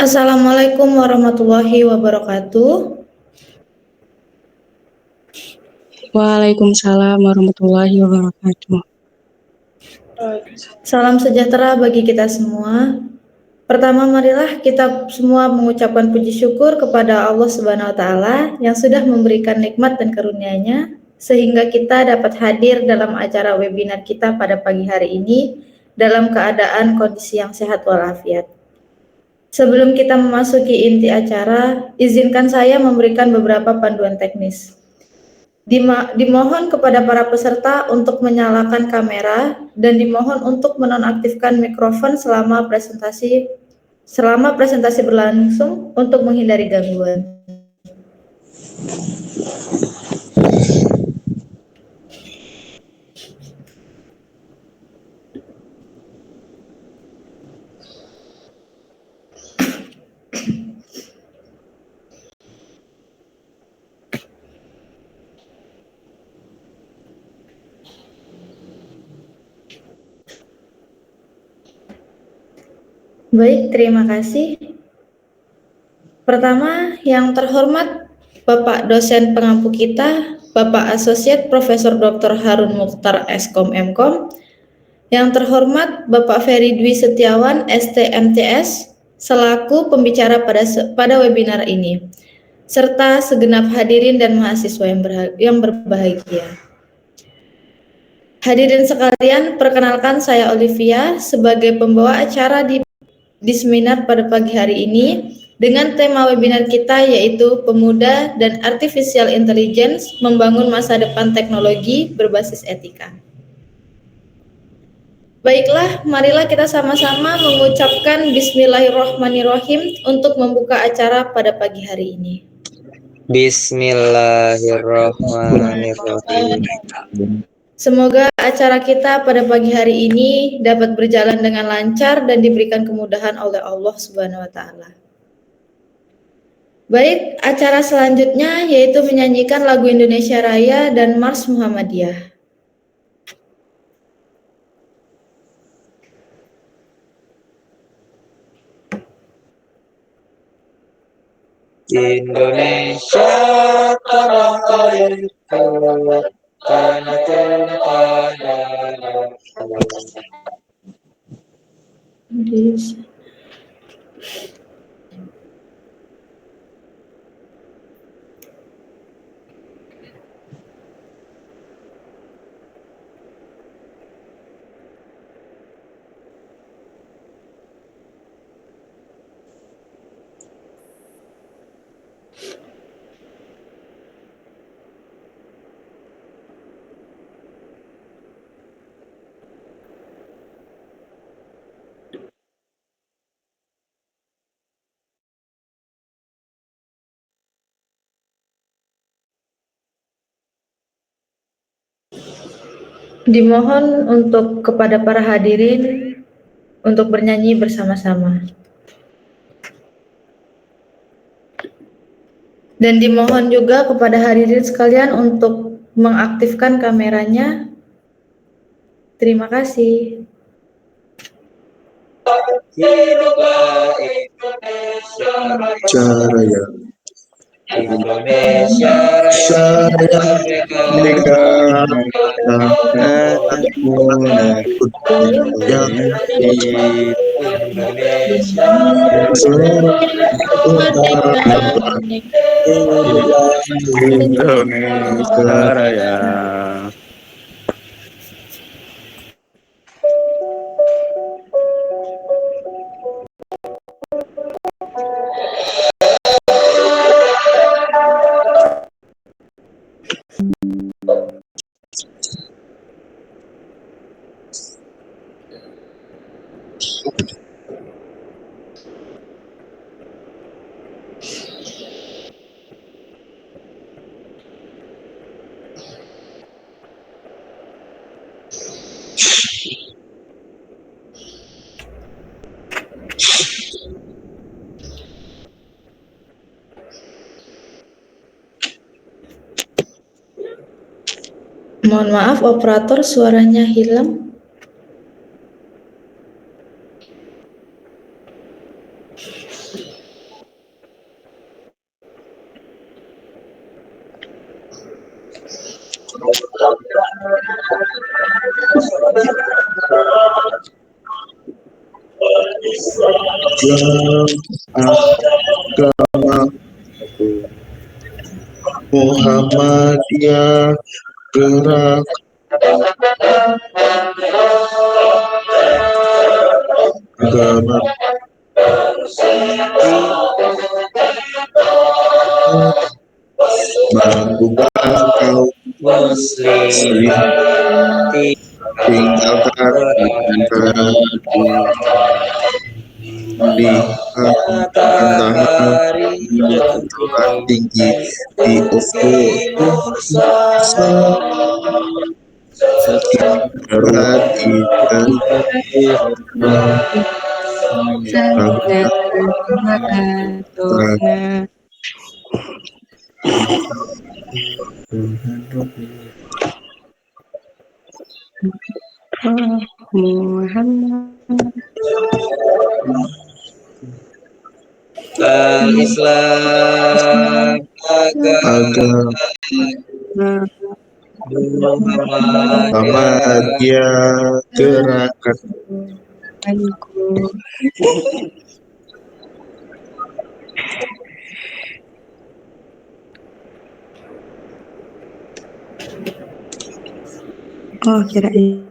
Assalamualaikum warahmatullahi wabarakatuh. Waalaikumsalam warahmatullahi wabarakatuh. Salam sejahtera bagi kita semua. Pertama, marilah kita semua mengucapkan puji syukur kepada Allah Subhanahu wa taala yang sudah memberikan nikmat dan karunia-Nya sehingga kita dapat hadir dalam acara webinar kita pada pagi hari ini dalam keadaan kondisi yang sehat walafiat. Sebelum kita memasuki inti acara, izinkan saya memberikan beberapa panduan teknis. Dimohon kepada para peserta untuk menyalakan kamera dan dimohon untuk menonaktifkan mikrofon selama presentasi berlangsung untuk menghindari gangguan. Baik, terima kasih. Pertama, yang terhormat Bapak dosen pengampu kita, Bapak Asosiat Profesor Dr. Harun Mukhtar Eskom Mkom. Yang terhormat Bapak Ferry Dwi Setiawan STMTS selaku pembicara pada webinar ini, serta segenap hadirin dan mahasiswa yang berbahagia. Hadirin sekalian, perkenalkan saya Olivia sebagai pembawa acara di seminar pada pagi hari ini dengan tema webinar kita yaitu Pemuda dan Artificial Intelligence Membangun Masa Depan Teknologi Berbasis Etika. Baiklah, marilah kita sama-sama mengucapkan Bismillahirrahmanirrahim untuk membuka acara pada pagi hari ini. Bismillahirrahmanirrahim. Semoga acara kita pada pagi hari ini dapat berjalan dengan lancar dan diberikan kemudahan oleh Allah Subhanahu wa taala. Baik, acara selanjutnya yaitu menyanyikan lagu Indonesia Raya dan Mars Muhammadiyah. Indonesia tanah airku, tanah tumpah darahku. Dimohon untuk kepada para hadirin untuk bernyanyi bersama-sama. Dan dimohon juga kepada hadirin sekalian untuk mengaktifkan kameranya. Terima kasih. Hiduplah Indonesia Raya. Indonesia Raya merdeka, Indonesia Raya. Mohon maaf, operator, suaranya hilang. agama Muhammadiyah gerak agama membuka kaum muslim tinggalkan lihat matahari telah tinggi di ufuk berat di Islam agama Muhammadiyah gerakan Oh, kirain.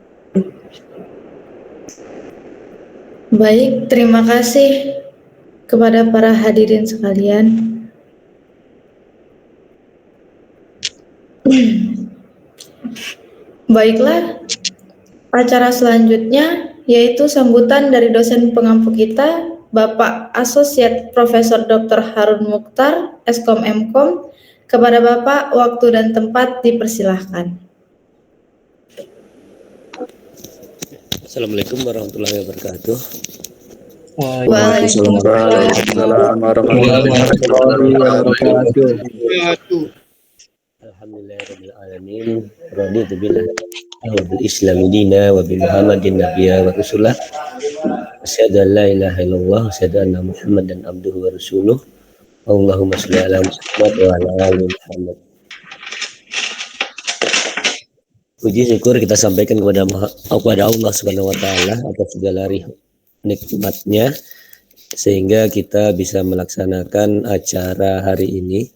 Baik, terima kasih kepada para hadirin sekalian. Baiklah, acara selanjutnya yaitu sambutan dari dosen pengampu kita, Bapak Asosiat Profesor Dr. Harun Mukhtar, Eskom Mkom. Kepada Bapak, waktu dan tempat dipersilahkan. Assalamualaikum warahmatullahi wabarakatuh. Waalaikumsalam warahmatullahi wabarakatuh. Alhamdulillahirabbil alamin. Raditu billahi wa bil Islam dina wa bi Muhammadin nabiyya wa rasulah. Asyhadu an la ilaha illallah wa asyhadu anna Muhammadan abduhu wa rasuluh. Allahumma shalli ala Muhammad wa ala ali Muhammad. Puji syukur kita sampaikan kepada Allah Subhanahu wa taala atas segala nikmatnya sehingga kita bisa melaksanakan acara hari ini,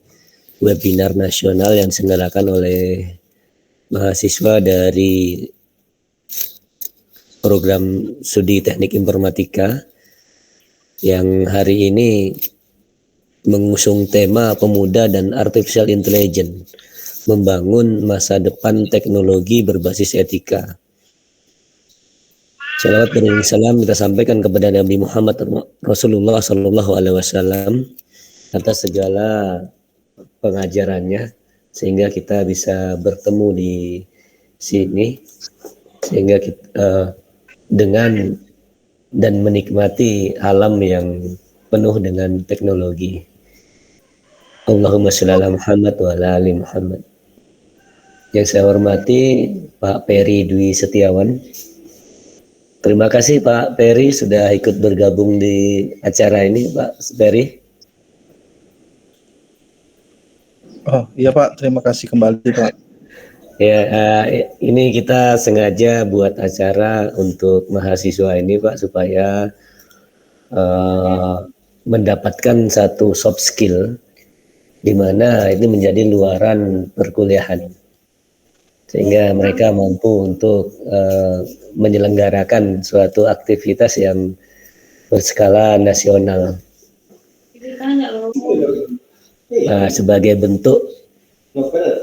webinar nasional yang diselenggarakan oleh mahasiswa dari program studi teknik informatika yang hari ini mengusung tema pemuda dan artificial intelligence, membangun masa depan teknologi berbasis etika. Salawat dan salam kita sampaikan kepada Nabi Muhammad Rasulullah Sallallahu Alaihi Wasallam atas segala pengajarannya sehingga kita bisa bertemu di sini sehingga kita dengan dan menikmati alam yang penuh dengan teknologi. Allahumma sholli ala Muhammad wa ala ali Muhammad. Yang saya hormati Pak Peri Dwi Setiawan. Terima kasih Pak Peri sudah ikut bergabung di acara ini, Pak Peri. Oh iya Pak, terima kasih kembali Pak. Ya, ini kita sengaja buat acara untuk mahasiswa ini Pak supaya mendapatkan satu soft skill di mana ini menjadi luaran perkuliahan sehingga mereka mampu untuk menyelenggarakan suatu aktivitas yang berskala nasional. Sebagai bentuk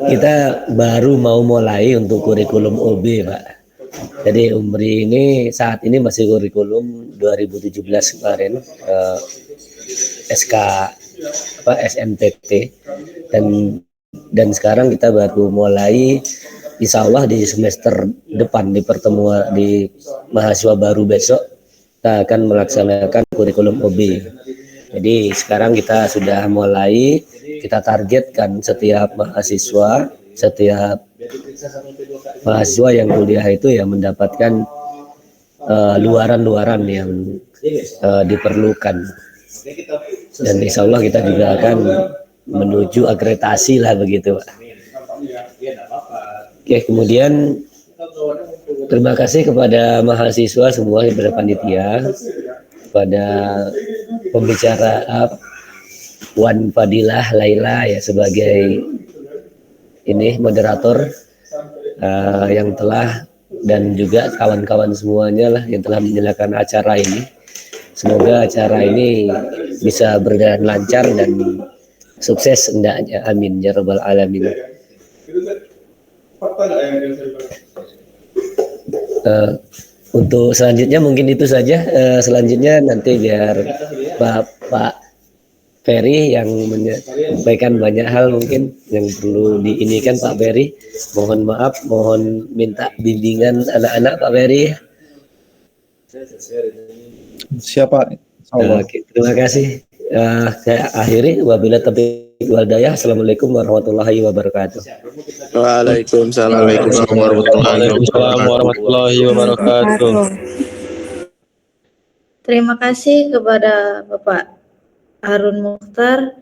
kita baru mau mulai untuk kurikulum OB Pak. Jadi UMRI ini saat ini masih kurikulum 2017 kemarin SNTT dan sekarang kita baru mulai insya Allah di semester depan di pertemuan di mahasiswa baru besok kita akan melaksanakan kurikulum OB. Jadi sekarang kita sudah mulai, kita targetkan setiap mahasiswa yang kuliah itu yang mendapatkan luaran-luaran yang diperlukan. Dan insya Allah kita juga akan menuju akreditasi lah begitu Pak. Oke, kemudian terima kasih kepada mahasiswa semua yang berpanitia pada pembicara Wan Fadilah Laila ya sebagai ini moderator yang telah, dan juga kawan-kawan semuanya lah yang telah menyelenggarakan acara ini. Semoga acara ini bisa berjalan lancar dan sukses hendaknya. Amin ya rabbal alamin. Untuk selanjutnya mungkin itu saja. Selanjutnya nanti biar Pak Ferry yang menyampaikan banyak hal mungkin yang perlu diinikan Pak Ferry. Mohon maaf, mohon minta bimbingan anak-anak Pak Ferry. Siapa? Oke, terima kasih. Saya akhiri. Wabillahi taufiq wal hidayah. Assalamualaikum warahmatullahi wabarakatuh. Waalaikumsalam warahmatullahi wabarakatuh. Terima kasih kepada Bapak Harun Mukhtar.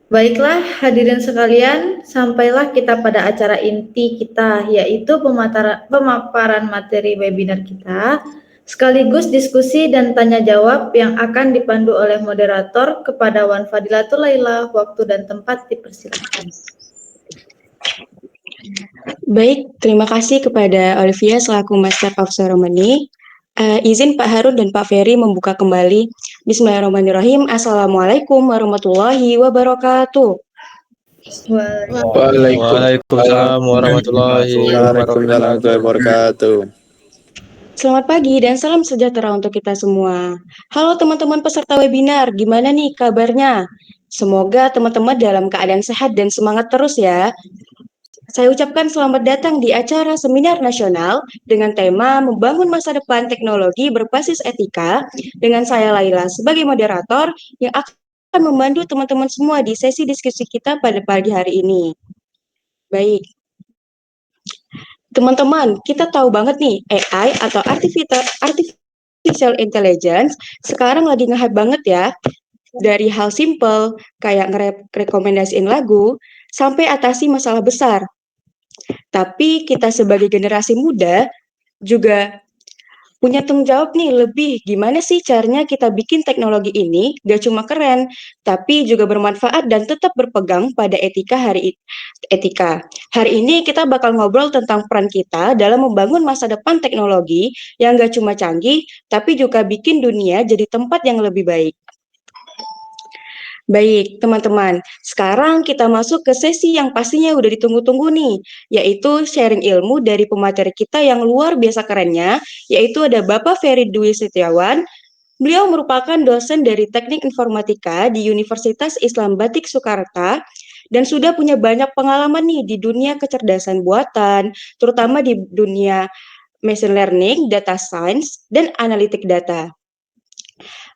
Baiklah hadirin sekalian, sampailah kita pada acara inti kita, yaitu pemaparan materi webinar kita, sekaligus diskusi dan tanya jawab yang akan dipandu oleh moderator kepada Wan Fadilatul Laila. Waktu dan tempat dipersilakan. Baik, terima kasih kepada Olivia selaku Master of Ceremony. Izin Pak Harun dan Pak Ferry membuka kembali. Bismillahirrahmanirrahim. Assalamualaikum warahmatullahi wabarakatuh. Waalaikumsalam warahmatullahi wabarakatuh. Selamat pagi dan salam sejahtera untuk kita semua. Halo teman-teman peserta webinar, gimana nih kabarnya? Semoga teman-teman dalam keadaan sehat dan semangat terus ya. Saya ucapkan selamat datang di acara seminar nasional dengan tema Membangun Masa Depan Teknologi Berbasis Etika dengan saya Laila sebagai moderator yang akan membantu teman-teman semua di sesi diskusi kita pada pagi hari ini. Baik. Teman-teman, kita tahu banget nih AI atau Artificial Intelligence sekarang lagi nge-hype banget ya. Dari hal simple kayak ngerekomendasiin lagu sampai atasi masalah besar. Tapi kita sebagai generasi muda juga punya tanggung jawab nih lebih gimana sih caranya kita bikin teknologi ini gak cuma keren, tapi juga bermanfaat dan tetap berpegang pada etika. Hari ini kita bakal ngobrol tentang peran kita dalam membangun masa depan teknologi yang gak cuma canggih, tapi juga bikin dunia jadi tempat yang lebih baik. Baik, teman-teman. Sekarang kita masuk ke sesi yang pastinya udah ditunggu-tunggu nih, yaitu sharing ilmu dari pemateri kita yang luar biasa kerennya, yaitu ada Bapak Ferry Dwi Setiawan. Beliau merupakan dosen dari Teknik Informatika di Universitas Islam Batik Soekarta dan sudah punya banyak pengalaman nih di dunia kecerdasan buatan, terutama di dunia machine learning, data science, dan analitik data.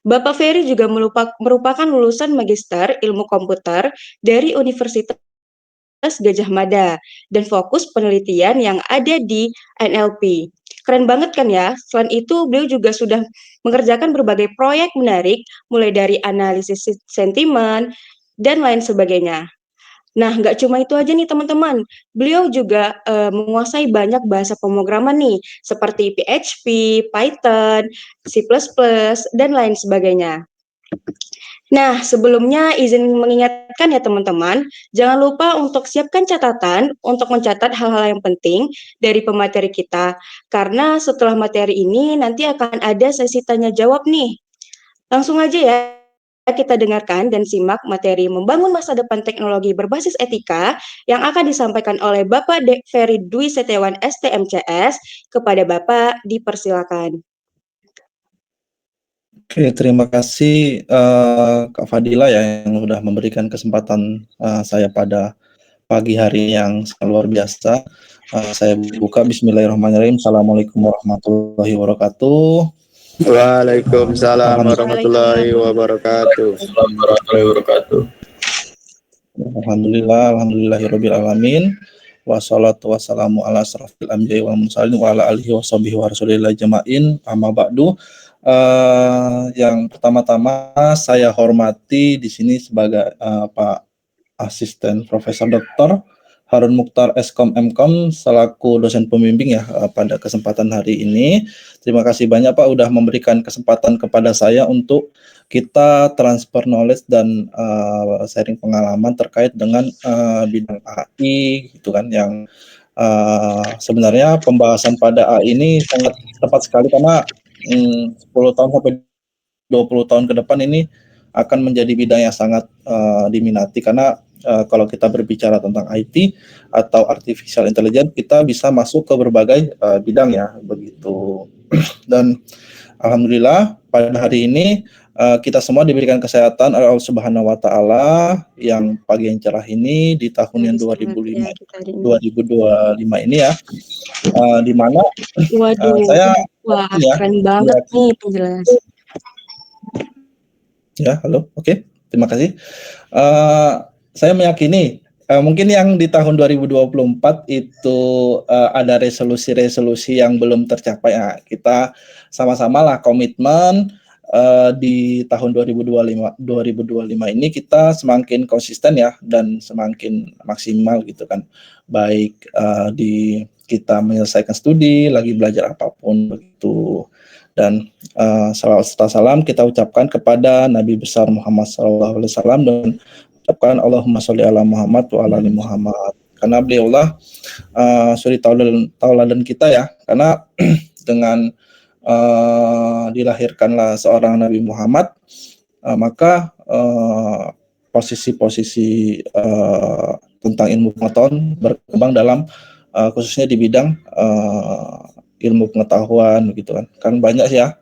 Bapak Ferry juga merupakan lulusan Magister Ilmu Komputer dari Universitas Gajah Mada dan fokus penelitian yang ada di NLP. Keren banget kan ya? Selain itu, beliau juga sudah mengerjakan berbagai proyek menarik, mulai dari analisis sentimen dan lain sebagainya. Nah, nggak cuma itu aja nih teman-teman. Beliau juga menguasai banyak bahasa pemrograman nih, seperti PHP, Python, C++, dan lain sebagainya. Nah, sebelumnya izin mengingatkan ya teman-teman, jangan lupa untuk siapkan catatan untuk mencatat hal-hal yang penting dari pemateri kita. Karena setelah materi ini nanti akan ada sesi tanya jawab nih. Langsung aja ya. Kita dengarkan dan simak materi Membangun Masa Depan Teknologi Berbasis Etika yang akan disampaikan oleh Bapak Ferry Dwi Setiawan STMCS. Kepada Bapak, dipersilakan. Oke, terima kasih Kak Fadila ya yang sudah memberikan kesempatan saya pada pagi hari yang luar biasa. Saya buka Bismillahirrahmanirrahim. Assalamualaikum warahmatullahi wabarakatuh. Waalaikumsalam warahmatullahi wabarakatuh. Alhamdulillahirabbil alamin. Wassalatu wassalamu ala asrofil anbiya'i wal mursalin wa ala alihi washabihi wa rasulillah jama'in. Amma ba'du. Yang pertama-tama saya hormati di sini sebagai Pak Asisten Profesor Dr. Harun Mukhtar Eskom Mkom selaku dosen pembimbing ya pada kesempatan hari ini. Terima kasih banyak Pak udah memberikan kesempatan kepada saya untuk kita transfer knowledge dan sharing pengalaman terkait dengan bidang AI gitu kan, yang sebenarnya pembahasan pada AI ini sangat tepat sekali karena 10 tahun sampai 20 tahun ke depan ini akan menjadi bidang yang sangat diminati karena kalau kita berbicara tentang IT atau artificial intelligence, kita bisa masuk ke berbagai bidang ya begitu. Dan alhamdulillah pada hari ini kita semua diberikan kesehatan oleh Allah Subhanahu wa taala yang pagi yang cerah ini di tahun yang 2025 ini ya. Di mana Waduh, saya wah ya, keren banget nih penjelasan. ya, halo, oke, terima kasih. Saya meyakini mungkin yang di tahun 2024 itu ada resolusi-resolusi yang belum tercapai. Nah, kita sama-sama lah komitmen di tahun 2025 ini kita semakin konsisten ya dan semakin maksimal gitu kan. Baik di kita menyelesaikan studi, lagi belajar apapun begitu. Dan salawat serta salam kita ucapkan kepada Nabi besar Muhammad SAW dan ucapkan Allahumma sholli ala Muhammad wa ala ali Muhammad, karena beliaulah suri tauladan kita ya, karena dengan dilahirkanlah seorang Nabi Muhammad maka posisi-posisi tentang ilmu pengetahuan berkembang dalam khususnya di bidang ilmu pengetahuan gitu kan banyak ya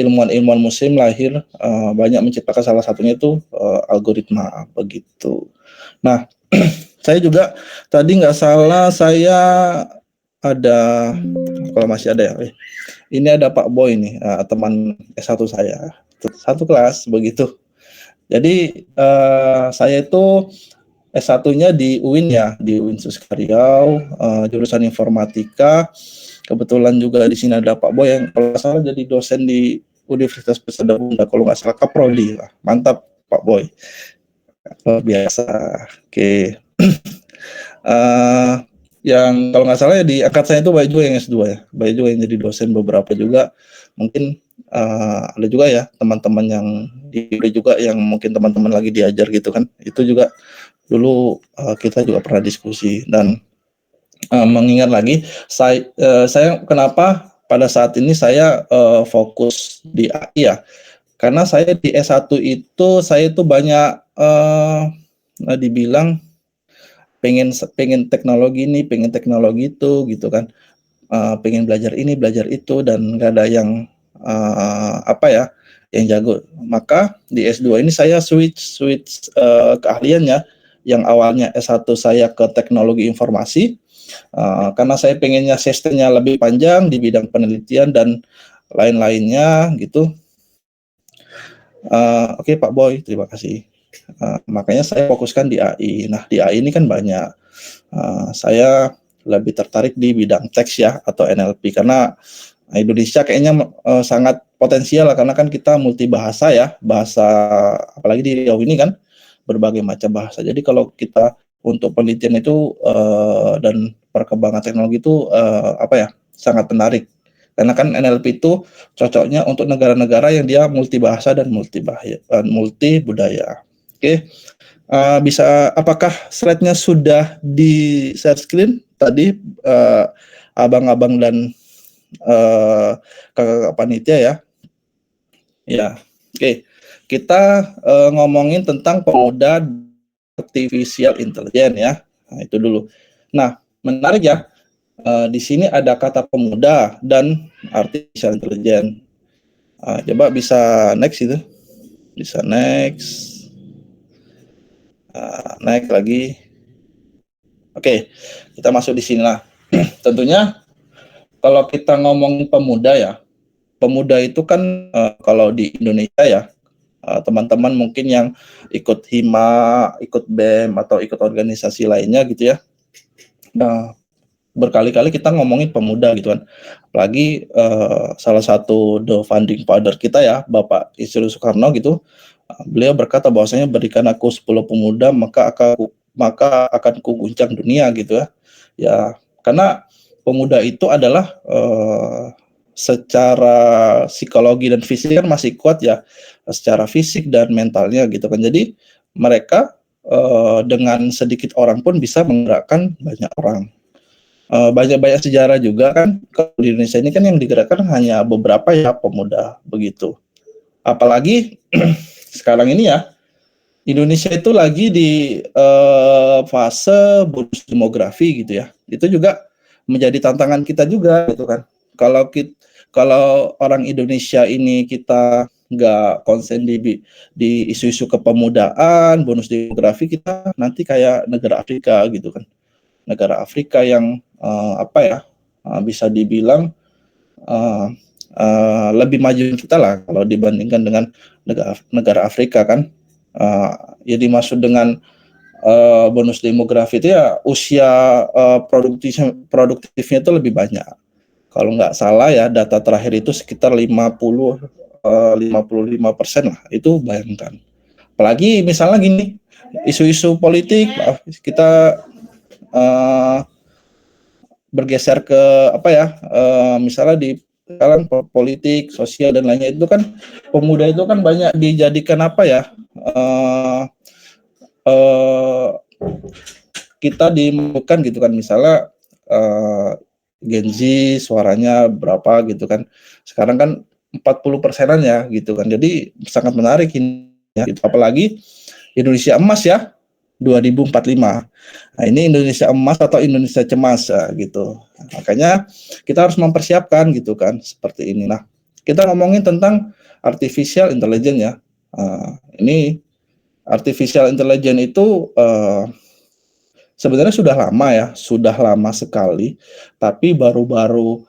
ilmuwan-ilmuwan muslim lahir banyak menciptakan, salah satunya itu algoritma begitu. Nah, saya juga tadi nggak salah saya ada, kalau masih ada ya, ini ada Pak Boy nih, teman S1 saya, satu kelas begitu. Jadi saya itu S1-nya di UIN ya, di UIN Suska Riau, jurusan informatika. Kebetulan juga di sini ada Pak Boy yang kalau nggak salah jadi dosen di Universitas Pesada Bunda, kalau nggak salah Kaprodi lah. Mantap Pak Boy, luar biasa. Oke. Yang kalau nggak salah ya di angkat saya itu banyak juga yang S2 ya, banyak juga yang jadi dosen, beberapa juga mungkin ada juga ya teman-teman yang juga yang mungkin teman-teman lagi diajar gitu kan, itu juga dulu kita juga pernah diskusi. Dan mengingat lagi saya kenapa pada saat ini saya fokus di AI ya, karena saya di S1 itu saya itu banyak dibilang pengen teknologi ini, pengen teknologi itu gitu kan, pengen belajar ini, belajar itu, dan nggak ada yang yang jago. Maka di S2 ini saya switch keahliannya, yang awalnya S1 saya ke teknologi informasi, karena saya pengennya sistemnya lebih panjang di bidang penelitian dan lain-lainnya gitu. Oke, Pak Boy, terima kasih. Makanya saya fokuskan di AI. Nah, di AI ini kan banyak. Saya lebih tertarik di bidang teks ya atau NLP, karena Indonesia kayaknya sangat potensial lah, karena kan kita multi bahasa ya, bahasa apalagi di Riau ini kan berbagai macam bahasa. Jadi kalau kita untuk penelitian itu dan perkembangan teknologi itu sangat menarik, karena kan NLP itu cocoknya untuk negara-negara yang dia multi bahasa dan multi budaya. Oke. Bisa, apakah slide-nya sudah di share screen tadi abang-abang dan kakak panitia ya? Ya, oke. Kita ngomongin tentang pemuda artificial intelligence ya. Nah, itu dulu. Nah, menarik ya. Di sini ada kata pemuda dan artificial intelligence. Coba bisa next itu. Bisa next. Naik lagi. Oke, kita masuk di sini lah. Tentunya kalau kita ngomong pemuda ya, pemuda itu kan kalau di Indonesia ya, teman-teman mungkin yang ikut HIMA, ikut BEM atau ikut organisasi lainnya gitu ya. Nah, berkali-kali kita ngomongin pemuda gitu kan. Apalagi salah satu the founding father kita ya, Bapak Insinyur Soekarno gitu. Beliau berkata bahwasanya berikan aku 10 pemuda maka maka akan kuguncang dunia gitu ya. Ya, karena pemuda itu adalah secara psikologi dan fisik kan masih kuat ya, secara fisik dan mentalnya gitu kan. Jadi mereka dengan sedikit orang pun bisa menggerakkan banyak orang. Banyak-banyak sejarah juga kan, kalau di Indonesia ini kan yang digerakkan hanya beberapa ya pemuda begitu. Apalagi sekarang ini ya, Indonesia itu lagi di fase bonus demografi gitu ya. Itu juga menjadi tantangan kita juga gitu kan. Kalau orang Indonesia ini kita nggak konsen di isu-isu kepemudaan, bonus demografi, kita nanti kayak negara Afrika gitu kan. Negara Afrika yang bisa dibilang lebih maju kita lah kalau dibandingkan dengan negara Afrika kan. Ya dimaksud dengan bonus demografi itu ya usia produktifnya itu lebih banyak. Kalau nggak salah ya data terakhir itu sekitar 55% lah, itu bayangkan. Apalagi misalnya gini, isu-isu politik kita bergeser ke misalnya di sekarang politik, sosial dan lainnya itu kan pemuda itu kan banyak dijadikan kita dimasukkan gitu kan, misalnya Gen Z suaranya berapa gitu kan. Sekarang kan 40%-an ya gitu kan. Jadi sangat menarik ini ya. Apalagi Indonesia emas ya 2045. Nah, ini Indonesia emas atau Indonesia cemas ya, gitu. Makanya kita harus mempersiapkan gitu kan seperti ini. Nah, kita ngomongin tentang artificial intelligence ya. Ini artificial intelligence itu sebenarnya sudah lama sekali, tapi baru-baru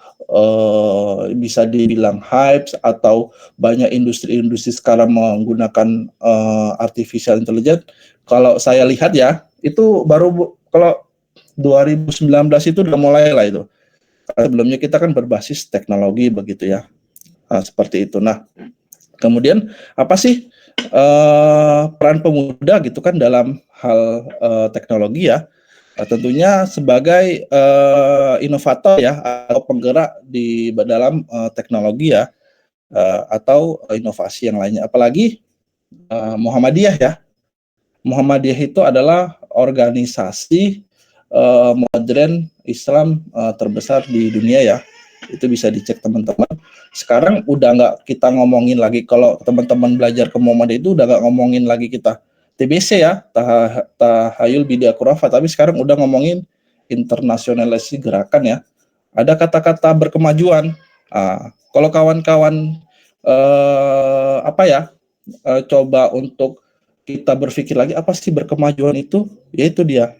bisa dibilang hype atau banyak industri-industri sekarang menggunakan artificial intelligence. Kalau saya lihat ya, itu baru kalau 2019 itu udah mulai lah itu. Sebelumnya kita kan berbasis teknologi begitu ya, seperti itu. Nah, kemudian apa sih peran pemuda gitu kan dalam hal teknologi ya? Tentunya sebagai inovator ya atau penggerak di dalam teknologi ya, atau inovasi yang lainnya. Apalagi Muhammadiyah ya. Muhammadiyah itu adalah organisasi modern Islam terbesar di dunia ya. Itu bisa dicek teman-teman. Sekarang udah nggak kita ngomongin lagi, kalau teman-teman belajar ke Muhammadiyah itu udah nggak ngomongin lagi kita TBC ya, Tahayul Bidia Khurafat, tapi sekarang udah ngomongin internasionalisasi gerakan ya. Ada kata-kata berkemajuan. Kalau kawan-kawan coba untuk kita berpikir lagi apa sih berkemajuan itu, yaitu dia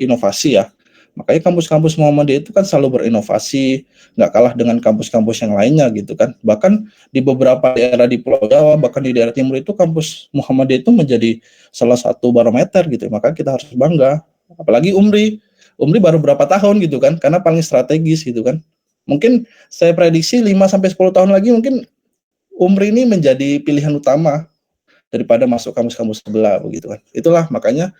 inovasi ya. Makanya kampus-kampus Muhammadiyah itu kan selalu berinovasi, nggak kalah dengan kampus-kampus yang lainnya gitu kan. Bahkan di beberapa daerah di Pulau Jawa, bahkan di daerah timur itu kampus Muhammadiyah itu menjadi salah satu barometer gitu. Maka kita harus bangga. Apalagi Umri baru berapa tahun gitu kan, karena paling strategis gitu kan. Mungkin saya prediksi 5-10 tahun lagi mungkin Umri ini menjadi pilihan utama daripada masuk kampus-kampus sebelah begitu kan. Itulah makanya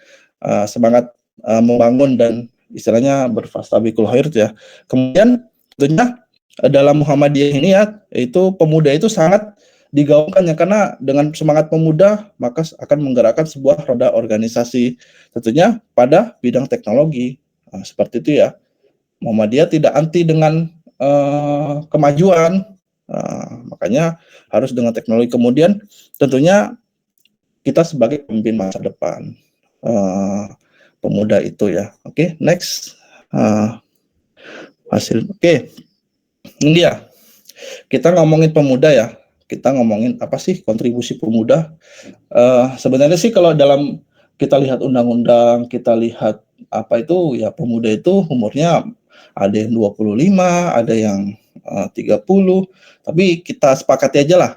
semangat membangun dan istilahnya berfastabiqul khair ya. Kemudian tentunya dalam Muhammadiyah ini ya, itu pemuda itu sangat digaungkan ya, karena dengan semangat pemuda maka akan menggerakkan sebuah roda organisasi tentunya pada bidang teknologi. Seperti itu ya. Muhammadiyah tidak anti dengan kemajuan, makanya harus dengan teknologi. Kemudian tentunya kita sebagai pemimpin masa depan, pemuda itu ya. Oke, next hasil. Oke, ini dia. Kita ngomongin pemuda ya. Kita ngomongin apa sih kontribusi pemuda. Sebenarnya sih kalau dalam kita lihat undang-undang, kita lihat apa itu ya, pemuda itu umurnya ada yang 25, ada yang 30, tapi kita sepakati aja lah.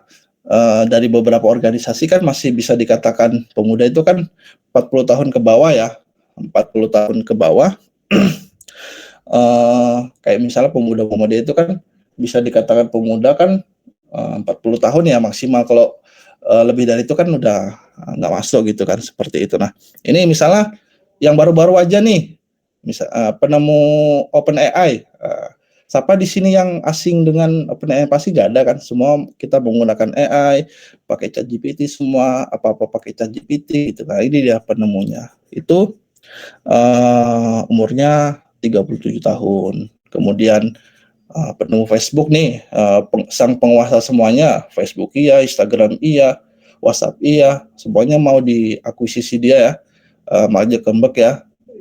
Dari beberapa organisasi kan masih bisa dikatakan pemuda itu kan 40 tahun ke bawah ya, 40 tahun ke bawah. Kayak misalnya pemuda-pemuda itu kan bisa dikatakan pemuda kan 40 tahun ya maksimal. Kalau lebih dari itu kan udah nggak masuk gitu kan, seperti itu. Nah, ini misalnya yang baru-baru aja nih, misal penemu OpenAI. Siapa di sini yang asing dengan OpenAI? Pasti nggak ada kan? Semua kita menggunakan AI, pakai ChatGPT semua, apa-apa pakai ChatGPT gitu. Nah, ini dia penemunya. Itu umurnya 37 tahun. Kemudian penemu Facebook nih, sang penguasa semuanya, Facebook iya, Instagram iya, WhatsApp iya, semuanya mau diakuisisi dia ya, Mark Zuckerberg ya.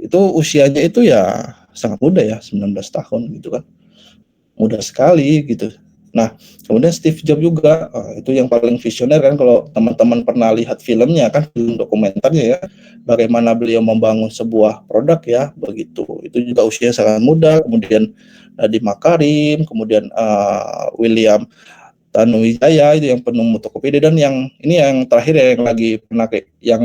Itu usianya itu ya sangat muda ya, 19 tahun gitu kan. Mudah sekali gitu. Nah, kemudian Steve Jobs juga, itu yang paling visioner kan, kalau teman-teman pernah lihat filmnya kan, film dokumenternya ya, bagaimana beliau membangun sebuah produk ya, begitu. Itu juga usia sangat muda. Kemudian Nadiem Makarim, kemudian William Tanuwijaya itu yang penemu Tokopedia, dan yang ini yang terakhir ya, yang lagi pernah yang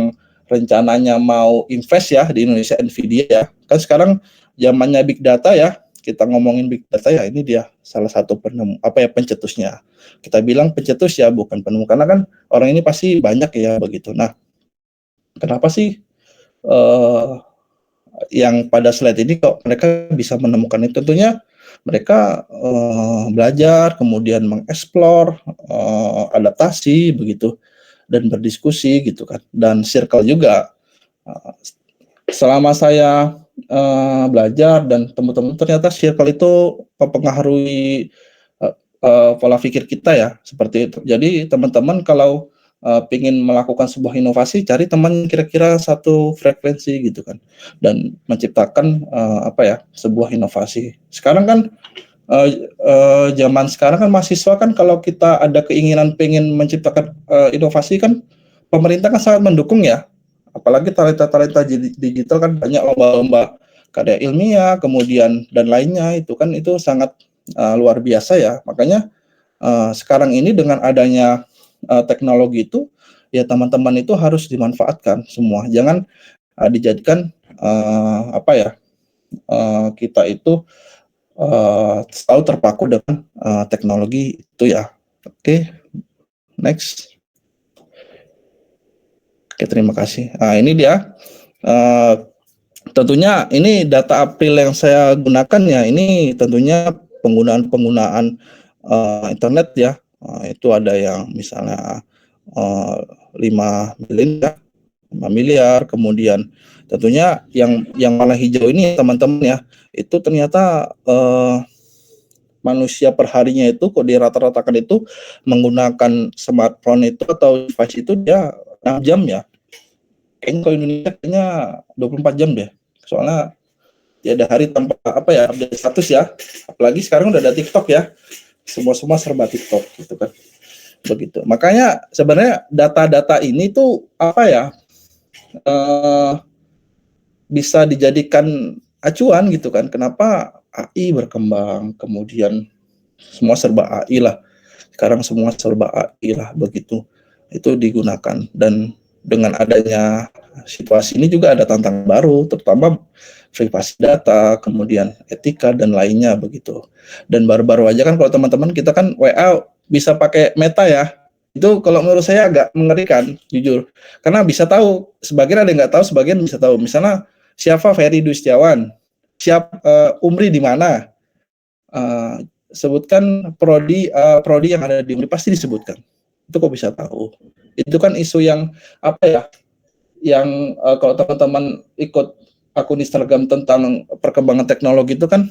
rencananya mau invest ya di Indonesia, Nvidia ya. Kan sekarang zamannya big data ya. Kita ngomongin big data ya, ini dia salah satu penemu pencetusnya. Kita bilang pencetus ya, bukan penemu, karena kan orang ini pasti banyak ya begitu. Nah, kenapa sih yang pada slide ini kok mereka bisa menemukan itu? Tentunya mereka belajar, kemudian mengeksplor, adaptasi begitu, dan berdiskusi gitu kan, dan circle juga. Selama saya belajar dan teman-teman, ternyata circle itu mempengaruhi pola pikir kita ya, seperti itu. Jadi teman-teman kalau ingin melakukan sebuah inovasi, cari teman kira-kira satu frekuensi gitu kan, dan menciptakan sebuah inovasi. Sekarang kan zaman sekarang kan mahasiswa kan, kalau kita ada keinginan pengen menciptakan inovasi kan, pemerintah kan sangat mendukung ya. Apalagi talenta-talenta digital kan banyak lomba-lomba karya ilmiah, kemudian dan lainnya, itu kan itu sangat luar biasa ya. Makanya sekarang ini dengan adanya teknologi itu ya, teman-teman itu harus dimanfaatkan semua. Jangan dijadikan kita itu selalu terpaku dengan teknologi itu ya. Oke, next. Oke, terima kasih. Nah, ini dia. Tentunya ini data April yang saya gunakan ya. Ini tentunya penggunaan internet ya. Itu ada yang misalnya 5 miliar, kemudian tentunya yang warna hijau ini teman-teman ya, itu ternyata manusia perharinya itu kok dirata-ratakan itu menggunakan smartphone itu atau device itu dia 6 jam ya. Kayaknya kalau Indonesia kayaknya 24 jam deh. Soalnya ya ada hari tanpa update status ya. Apalagi sekarang udah ada TikTok ya. Semua serba TikTok gitu kan. Begitu. Makanya sebenarnya data-data ini tuh bisa dijadikan acuan gitu kan. Kenapa AI berkembang, kemudian semua serba AI lah. Sekarang semua serba AI lah begitu. Itu digunakan, dan dengan adanya situasi ini juga ada tantangan baru, terutama privasi data, kemudian etika dan lainnya begitu. Dan baru-baru aja kan, kalau teman-teman kita kan WA bisa pakai Meta ya. Itu kalau menurut saya agak mengerikan, jujur. Karena bisa tahu, sebagian ada yang nggak tahu, sebagian bisa tahu. Misalnya siapa Ferry Dwi Setiawan, Umri di mana, sebutkan prodi yang ada di Umri, pasti disebutkan. Itu kok bisa tahu? Itu kan isu yang yang kalau teman-teman ikut akun Instagram tentang perkembangan teknologi itu kan,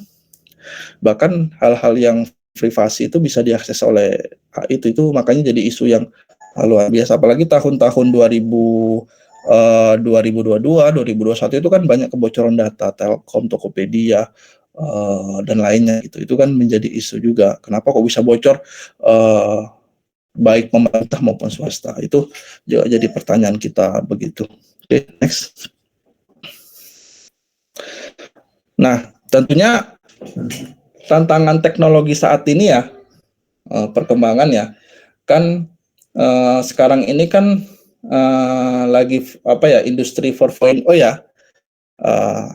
bahkan hal-hal yang privasi itu bisa diakses oleh AI itu makanya jadi isu yang luar biasa. Apalagi tahun-tahun 2022, 2021 itu kan banyak kebocoran data Telkom, Tokopedia, dan lainnya gitu. Itu kan menjadi isu juga. Kenapa kok bisa bocor? Baik pemerintah maupun swasta, itu juga jadi pertanyaan kita begitu. Oke, next. Nah, tentunya tantangan teknologi saat ini ya, perkembangan ya, kan sekarang ini kan lagi industri 4.0 ya.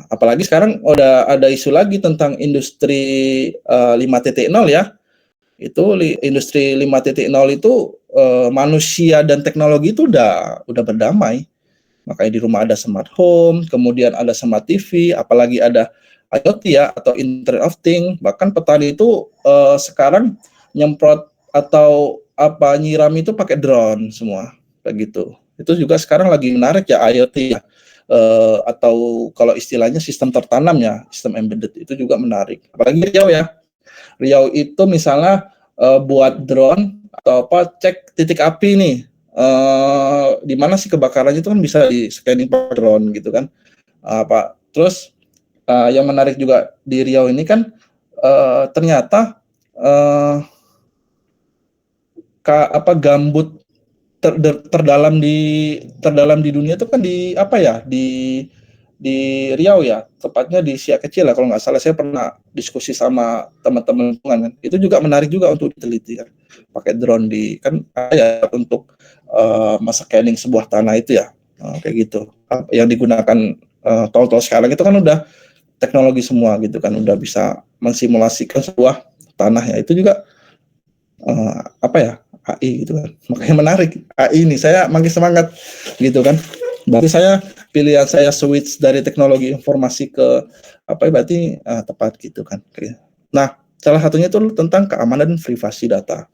Apalagi sekarang udah ada isu lagi tentang industri 5.0 ya. Itu industri 5.0 itu manusia dan teknologi itu udah berdamai. Makanya di rumah ada smart home, kemudian ada smart TV, apalagi ada IoT ya atau Internet of Things. Bahkan petani itu sekarang nyemprot atau apa nyiram itu pakai drone semua kayak gitu. Itu juga sekarang lagi menarik ya IoT ya. Atau kalau istilahnya sistem tertanam ya, sistem embedded itu juga menarik. Apalagi Riau ya. Riau itu misalnya buat drone atau apa cek titik api nih. Di mana sih kebakarannya itu kan bisa di scanning pakai drone gitu kan. Terus yang menarik juga di Riau ini kan ternyata gambut terdalam di dunia itu kan di apa ya di Riau ya, tepatnya di Siak Kecil lah kalau nggak salah. Saya pernah diskusi sama teman-teman kan, itu juga menarik juga untuk diteliti kan, pakai drone kan ya untuk masa scanning sebuah tanah itu ya, kayak gitu. Yang digunakan tol-tol sekarang itu kan udah teknologi semua gitu kan, udah bisa mensimulasikan sebuah tanah ya, itu juga AI gitu kan. Makanya menarik AI ini, saya makin semangat gitu kan. Berarti pilihan saya switch dari teknologi informasi ke berarti tepat gitu kan. Nah, salah satunya itu tentang keamanan dan privasi data.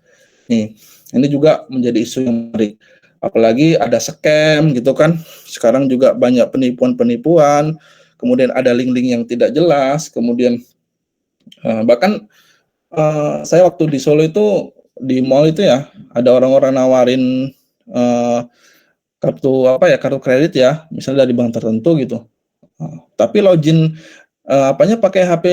Nih, ini juga menjadi isu yang menarik. Apalagi ada scam gitu kan. Sekarang juga banyak penipuan-penipuan, kemudian ada link-link yang tidak jelas, kemudian bahkan saya waktu di Solo itu di mall itu ya ada orang-orang nawarin kartu kredit ya, misalnya dari bank tertentu gitu. Tapi login pakai HP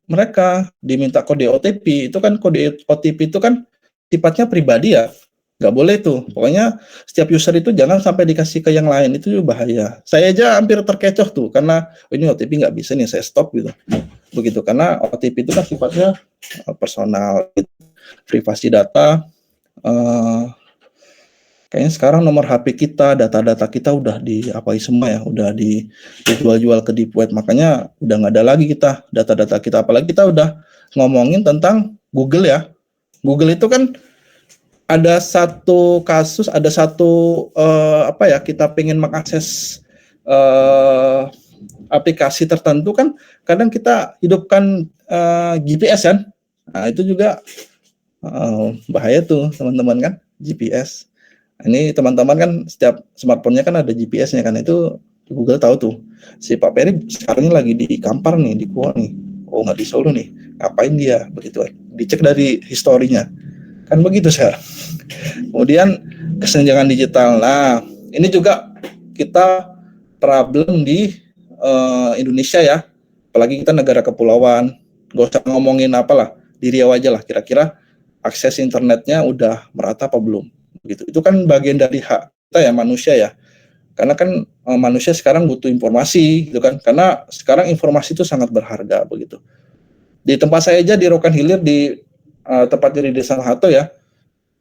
mereka, diminta kode OTP. Itu kan kode OTP itu kan sifatnya pribadi ya, nggak boleh tuh. Pokoknya setiap user itu jangan sampai dikasih ke yang lain, itu bahaya. Saya aja hampir terkecoh tuh karena ini OTP nggak bisa nih, saya stop gitu. Begitu, karena OTP itu kan sifatnya personal, privasi data. Kayaknya sekarang nomor HP kita, data-data kita udah diapain semua ya, udah dijual-jual ke deep web. Makanya udah nggak ada lagi kita data-data kita. Apalagi kita udah ngomongin tentang Google ya. Google itu kan ada satu kasus, ada satu kita pengen mengakses aplikasi tertentu kan, kadang kita hidupkan GPS kan. Nah itu juga bahaya tuh teman-teman kan, GPS. Ini teman-teman kan setiap smartphone-nya kan ada GPS-nya kan, itu Google tahu tuh. Si Pak Peri sekarang ini lagi di Kampar nih, di Kuah nih. Oh nggak di Solo nih, ngapain dia? Begitu, dicek dari historinya. Kan begitu sekarang. Kemudian kesenjangan digital. Nah ini juga kita problem di Indonesia ya. Apalagi kita negara kepulauan. Gak usah ngomongin apalah, di Riau aja lah, kira-kira akses internetnya udah merata apa belum? Gitu. Itu kan bagian dari hak kita ya, manusia ya. Karena kan manusia sekarang butuh informasi gitu kan. Karena sekarang informasi itu sangat berharga begitu. Di tempat saya aja di Rokan Hilir, di tepatnya di Desa Hato ya,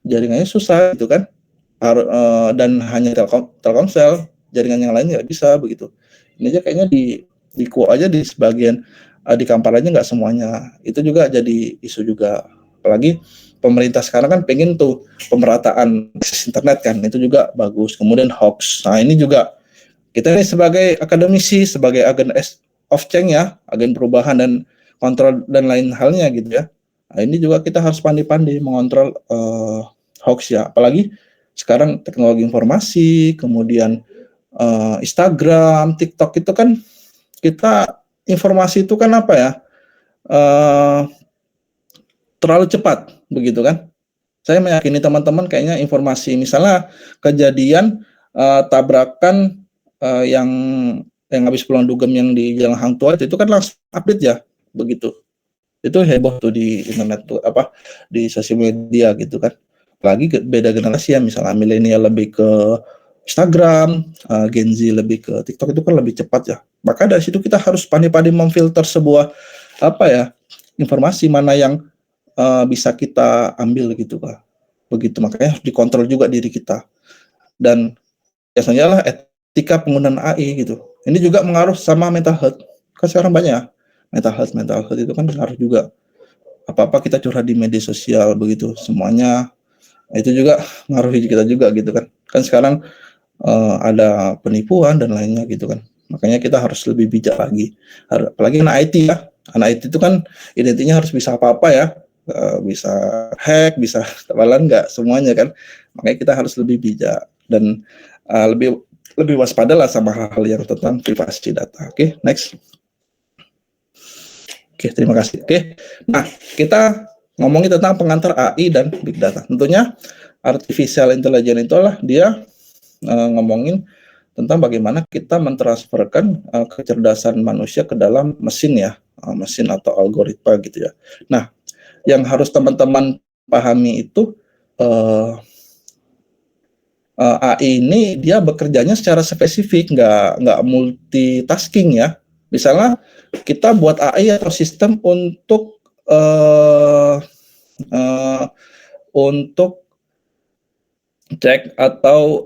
jaringannya susah gitu kan. Dan hanya Telkomsel, jaringan yang lain nggak bisa begitu. Ini aja kayaknya di Kuah aja di sebagian, di Kampar aja nggak semuanya. Itu juga jadi isu juga. Apalagi pemerintah sekarang kan pengen tuh pemerataan akses internet kan, itu juga bagus. Kemudian hoax. Nah ini juga kita ini sebagai akademisi, sebagai agen of change ya, agen perubahan dan kontrol dan lain halnya gitu ya. Nah ini juga kita harus pandai-pandai mengontrol hoax ya. Apalagi sekarang teknologi informasi, kemudian Instagram, TikTok itu kan kita informasi itu kan apa ya, terlalu cepat begitu kan. Saya meyakini teman-teman kayaknya informasi misalnya kejadian tabrakan yang habis pulang dugem yang di Jalan Hang Tuah itu kan langsung update ya begitu. Itu heboh tuh di internet tuh di sosial media gitu kan. Apalagi beda generasi ya, misalnya milenial lebih ke Instagram, Gen Z lebih ke TikTok, itu kan lebih cepat ya. Maka dari situ kita harus pandai-pandai memfilter sebuah informasi mana yang bisa kita ambil gitu Pak. Begitu, makanya harus dikontrol juga diri kita. Dan biasanya lah etika penggunaan AI gitu. Ini juga mengaruh sama mental health. Kan sekarang banyak ya, mental health itu kan mengaruh juga. Apa-apa kita curhat di media sosial begitu, semuanya itu juga mengaruhi kita juga gitu kan. Kan sekarang ada penipuan dan lainnya gitu kan. Makanya kita harus lebih bijak lagi. Apalagi anak IT ya. Anak IT itu kan identitinya harus bisa apa-apa ya. Bisa hack, bisa kenalan nggak semuanya kan. Makanya kita harus lebih bijak dan lebih waspada lah sama hal-hal yang tentang privasi data. Oke, next. Oke, terima kasih. Oke, nah kita ngomongin tentang pengantar AI dan Big Data. Tentunya artificial intelligence itulah dia ngomongin tentang bagaimana kita mentransferkan kecerdasan manusia ke dalam mesin ya, mesin atau algoritma gitu ya. Nah, yang harus teman-teman pahami itu AI ini dia bekerjanya secara spesifik, nggak multitasking ya. Misalnya kita buat AI atau sistem untuk cek atau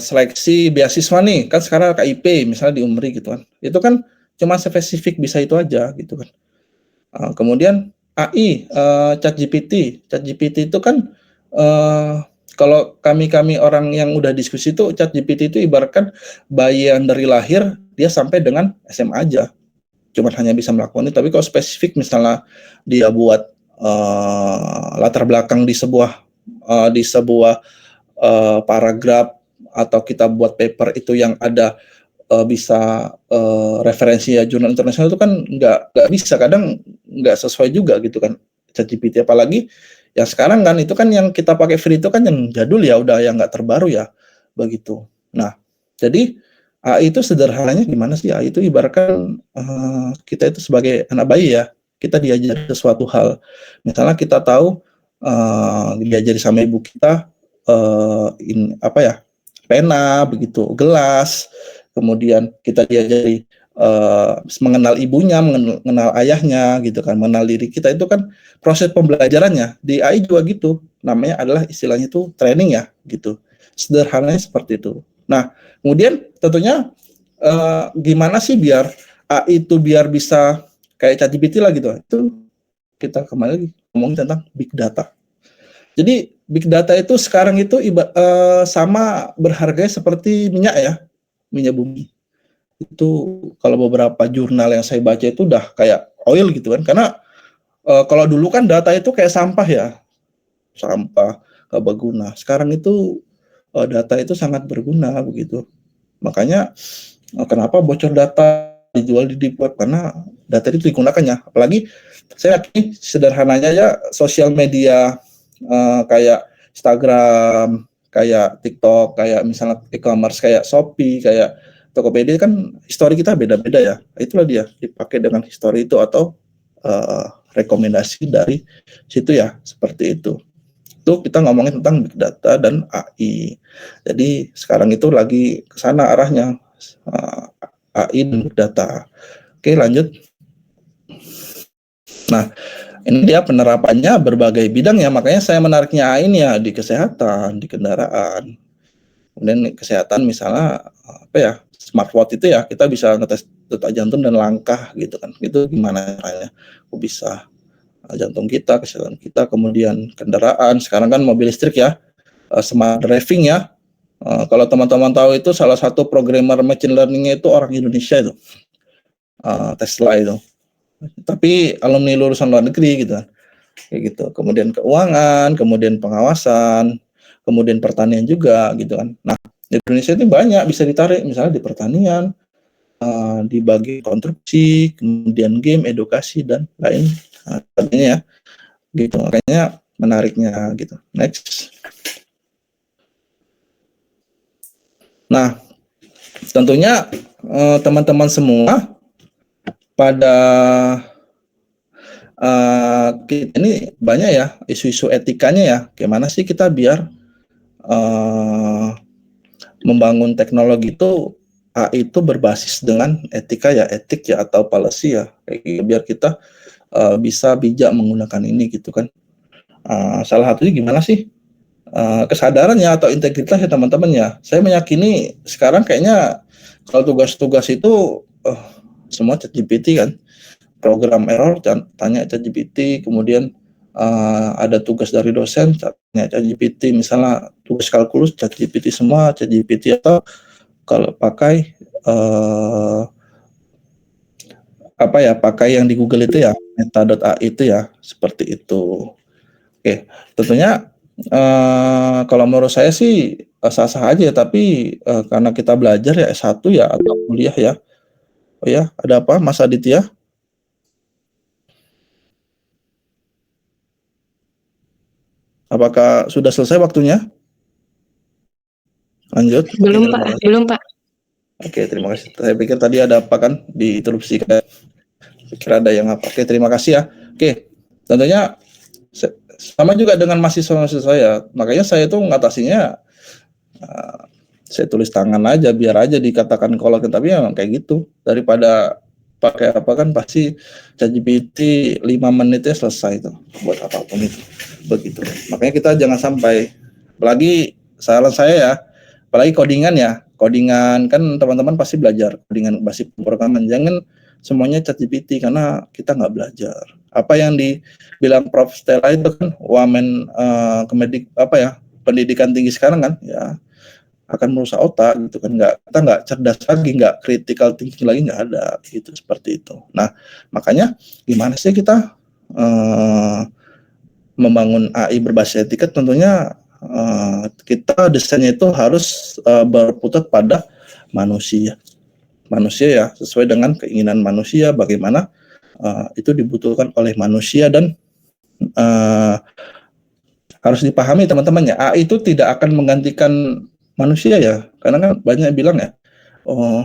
seleksi beasiswa nih, kan sekarang KIP misalnya di Umri gitu kan, itu kan cuma spesifik bisa itu aja gitu kan. Kemudian AI, ChatGPT itu kan kalau kami orang yang udah diskusi itu ChatGPT itu ibaratkan bayi yang dari lahir dia sampai dengan SMA aja, cuma hanya bisa melakukan itu. Tapi kalau spesifik misalnya dia buat latar belakang di sebuah paragraf atau kita buat paper itu yang ada bisa referensi ya jurnal internasional itu kan nggak bisa, kadang nggak sesuai juga gitu kan ChatGPT. Apalagi yang sekarang kan itu kan yang kita pakai free itu kan yang jadul ya, udah yang nggak terbaru ya begitu. Nah, jadi AI itu sederhananya gimana sih? AI itu ibaratkan kita itu sebagai anak bayi ya, kita diajari sesuatu hal. Misalnya kita tahu diajari sama ibu kita pena begitu, gelas, kemudian kita diajari mengenal ibunya, mengenal ayahnya gitu kan, mengenal diri kita. Itu kan proses pembelajarannya. Di AI juga gitu, namanya adalah istilahnya itu training ya gitu, sederhananya seperti itu. Nah, kemudian tentunya gimana sih biar AI itu biar bisa kayak ChatGPT lah gitu. Itu kita kembali lagi ngomongin tentang big data. Jadi big data itu sekarang itu sama berharga seperti minyak ya, minyak bumi. Itu kalau beberapa jurnal yang saya baca itu udah kayak oil gitu kan. Karena kalau dulu kan data itu kayak sampah ya, sampah gak berguna. Sekarang itu data itu sangat berguna begitu. Makanya kenapa bocor data dijual di deep web, karena data itu digunakannya. Apalagi saya yakin sederhananya ya sosial media kayak Instagram, kayak TikTok, kayak misalnya e-commerce kayak Shopee, kayak Tokopedia kan histori kita beda-beda ya. Itulah dia dipakai dengan histori itu atau rekomendasi dari situ ya, seperti itu. Itu kita ngomongin tentang big data dan AI. Jadi sekarang itu lagi ke sana arahnya, AI dan big data. Oke, lanjut. Nah, ini dia penerapannya berbagai bidang ya, makanya saya menariknya AI ini ya di kesehatan, di kendaraan. Kemudian kesehatan misalnya apa ya, smartwatch itu ya, kita bisa ngetes detak jantung dan langkah gitu kan. Itu gimana caranya? Kok bisa jantung kita, kesehatan kita. Kemudian kendaraan, sekarang kan mobil listrik ya, smart driving ya. Kalau teman-teman tahu itu salah satu programmer machine learning-nya itu orang Indonesia itu, Tesla itu. Tapi alumni lulusan luar negeri gitu kan, kayak gitu. Kemudian keuangan, kemudian pengawasan, kemudian pertanian juga gitu kan. Nah, di Indonesia itu banyak bisa ditarik, misalnya di pertanian, di bagian konstruksi, kemudian game, edukasi dan lain sebagainya ya, gitu. Makanya menariknya gitu. Next. Nah, tentunya teman-teman semua pada kita ini banyak ya isu-isu etikanya ya, gimana sih kita biar membangun teknologi itu AI itu berbasis dengan etika ya, etik ya atau policy ya, biar kita bisa bijak menggunakan ini gitu kan. Salah satunya gimana sih kesadarannya atau integritas ya teman-teman ya. Saya meyakini sekarang kayaknya kalau tugas-tugas itu semua ChatGPT kan, program error tanya ChatGPT, kemudian ada tugas dari dosen, tanya ChatGPT, misalnya tugas kalkulus ChatGPT semua, ChatGPT, atau kalau pakai pakai yang di Google itu ya, meta.ai itu ya, seperti itu. Oke, tentunya kalau menurut saya sih sah-sah aja, tapi karena kita belajar ya S1 ya atau kuliah ya. Oh ya, ada apa Mas Aditya? Apakah sudah selesai waktunya? Lanjut. Belum, Oke, Pak. terima kasih. Belum, Pak. Oke, terima kasih. Saya pikir tadi ada apa kan diinterupsi, pikir ada yang apa. Oke, terima kasih ya. Oke, tentunya sama juga dengan mahasiswa-mahasiswa saya. Makanya saya tuh ngatasinya saya tulis tangan aja, biar aja dikatakan kolot, tapi memang kayak gitu. Daripada pakai apa kan pasti ChatGPT 5 menitnya selesai itu buat apapun itu. Begitu. Makanya kita jangan sampai, apalagi saran saya ya, apalagi codingan ya. Codingan kan teman-teman pasti belajar codingan basic pemrograman. Jangan semuanya ChatGPT karena kita nggak belajar. Apa yang dibilang Prof Stella itu kan wamen pendidikan tinggi sekarang kan ya akan merusak otak gitu kan, kita nggak cerdas lagi, nggak critical thinking lagi, nggak ada gitu, seperti itu. Nah makanya gimana sih kita membangun AI berbasis etika? Tentunya kita desainnya itu harus berputar pada manusia ya, sesuai dengan keinginan manusia, bagaimana itu dibutuhkan oleh manusia. Dan harus dipahami teman-teman ya, AI itu tidak akan menggantikan manusia ya, karena kan banyak yang bilang ya, oh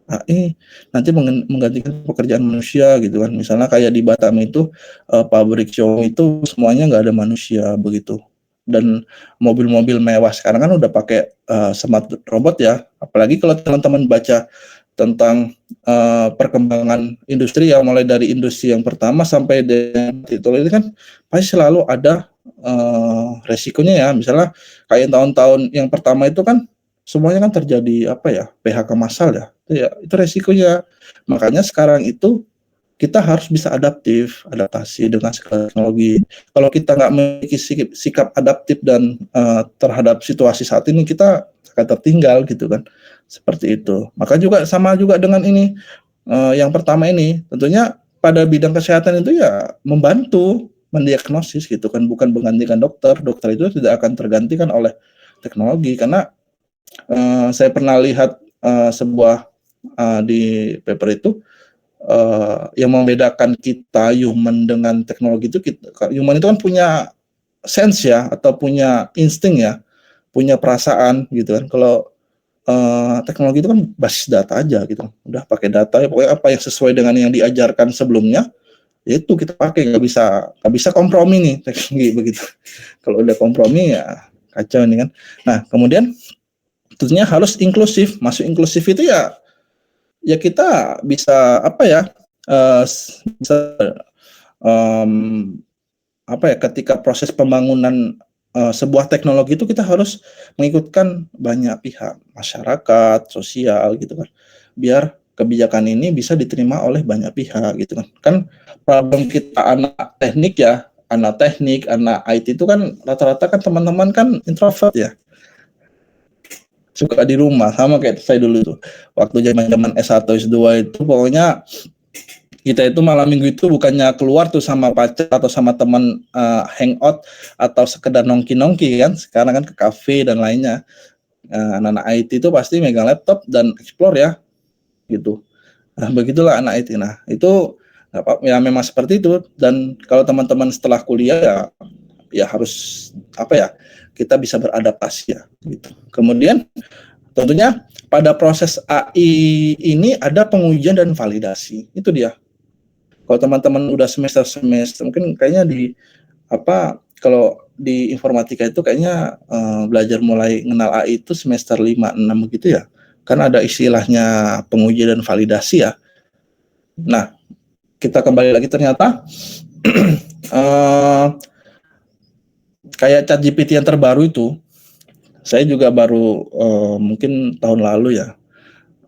AI nanti menggantikan pekerjaan manusia gitu kan. Misalnya kayak di Batam itu pabrik Xiaomi itu semuanya nggak ada manusia begitu. Dan mobil-mobil mewah sekarang kan udah pakai smart robot ya. Apalagi kalau teman-teman baca tentang perkembangan industri ya, mulai dari industri yang pertama sampai dengan itu kan pasti selalu ada resikonya ya. Misalnya kayak tahun-tahun yang pertama itu kan semuanya kan terjadi PHK massal ya. Itu resikonya. Makanya sekarang itu kita harus bisa adaptasi dengan segala teknologi. Kalau kita nggak memiliki sikap adaptif dan terhadap situasi saat ini, kita akan tertinggal gitu kan. Seperti itu. Maka juga sama juga dengan ini, yang pertama ini, tentunya pada bidang kesehatan itu ya membantu mendiagnosis gitu kan, bukan menggantikan dokter. Dokter itu tidak akan tergantikan oleh teknologi, karena saya pernah lihat sebuah di paper itu yang membedakan kita human dengan teknologi itu, human itu kan punya sense ya, atau punya insting ya, punya perasaan gitu kan. Kalau teknologi itu kan basis data aja gitu, udah pakai data ya, pokoknya apa yang sesuai dengan yang diajarkan sebelumnya itu kita pakai, nggak bisa kompromi nih teknologi begitu. Kalau udah kompromi ya kacau nih kan. Nah kemudian tentunya harus inklusif. Masuk inklusif itu ya kita bisa bisa ketika proses pembangunan sebuah teknologi itu kita harus mengikutkan banyak pihak, masyarakat, sosial gitu kan, biar kebijakan ini bisa diterima oleh banyak pihak gitu kan. Kan problem kita anak teknik, anak IT itu kan rata-rata kan teman-teman kan introvert ya, suka di rumah, sama kayak saya dulu tuh waktu zaman S1 S2 itu, pokoknya kita itu malam minggu itu bukannya keluar tuh sama pacar atau sama teman hangout atau sekedar nongki-nongki kan, sekarang kan ke kafe dan lainnya. Anak-anak IT itu pasti megang laptop dan explore ya gitu. Nah begitulah anak IT. Nah itu ya memang seperti itu. Dan kalau teman-teman setelah kuliah ya harus kita bisa beradaptasi ya gitu. Kemudian tentunya pada proses AI ini ada pengujian dan validasi. Itu dia. Kalau teman-teman udah semester mungkin kayaknya kalau di informatika itu kayaknya belajar mulai mengenal AI itu semester 5-6 gitu ya. Kan ada istilahnya pengujian dan validasi ya. Nah, kita kembali lagi ternyata kayak ChatGPT yang terbaru itu, saya juga baru mungkin tahun lalu ya,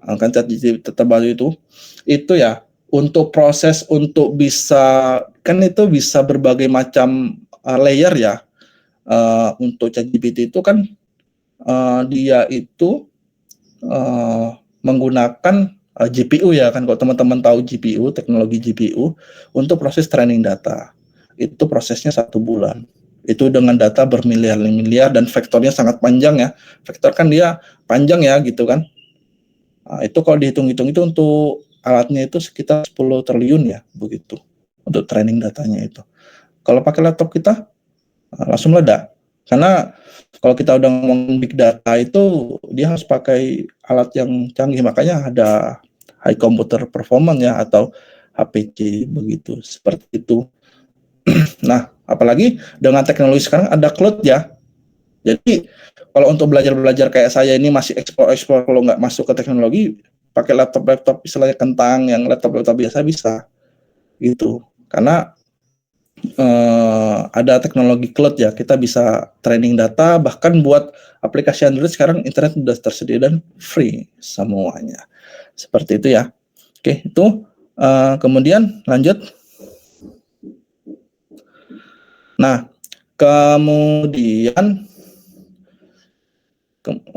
kan ChatGPT terbaru itu ya untuk proses untuk bisa, kan itu bisa berbagai macam layer ya. Untuk ChatGPT itu kan dia itu menggunakan GPU ya kan, kalau teman-teman tahu GPU, teknologi GPU untuk proses training data. Itu prosesnya 1 bulan. Itu dengan data bermiliar-miliar dan vektornya sangat panjang ya. Vektor kan dia panjang ya gitu kan. Nah, itu kalau dihitung-hitung itu untuk alatnya itu sekitar 10 triliun ya begitu untuk training datanya itu. Kalau pakai laptop kita langsung meledak. Karena kalau kita udah ngomong big data itu dia harus pakai alat yang canggih, makanya ada high computer performance ya atau HPC begitu, seperti itu. Nah, apalagi dengan teknologi sekarang ada cloud ya. Jadi kalau untuk belajar kayak saya ini masih explore kalau nggak masuk ke teknologi, pakai laptop istilahnya kentang yang laptop biasa bisa gitu. Karena ada teknologi cloud ya, kita bisa training data, bahkan buat aplikasi Android sekarang internet sudah tersedia dan free semuanya. Seperti itu ya. Oke, itu kemudian lanjut. Nah, kemudian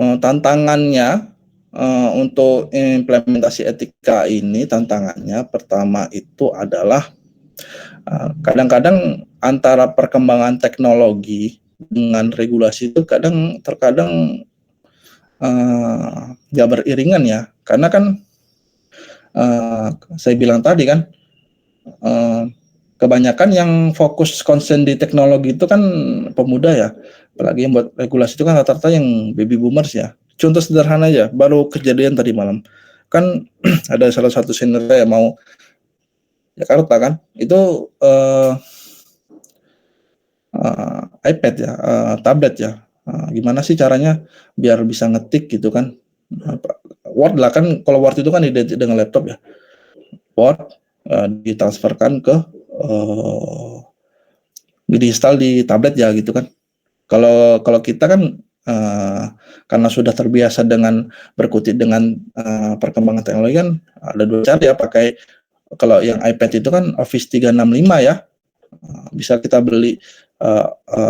tantangannya untuk implementasi etika ini, tantangannya pertama itu adalah kadang-kadang antara perkembangan teknologi dengan regulasi itu terkadang nggak beriringan ya, karena kan saya bilang tadi kan kebanyakan yang fokus konsen di teknologi itu kan pemuda ya, apalagi yang buat regulasi itu kan rata-rata yang baby boomers ya. Contoh sederhana aja, baru kejadian tadi malam kan ada salah satu senior saya mau Jakarta kan, itu iPad ya, tablet ya. Gimana sih caranya biar bisa ngetik gitu kan? Word lah kan, kalau Word itu kan identik dengan laptop ya. Word ditransferkan ke diinstal di tablet ya gitu kan. Kalau kita kan karena sudah terbiasa dengan berkutik dengan perkembangan teknologi kan ada 2 cara ya, pakai kalau yang iPad itu kan Office 365 ya, bisa kita beli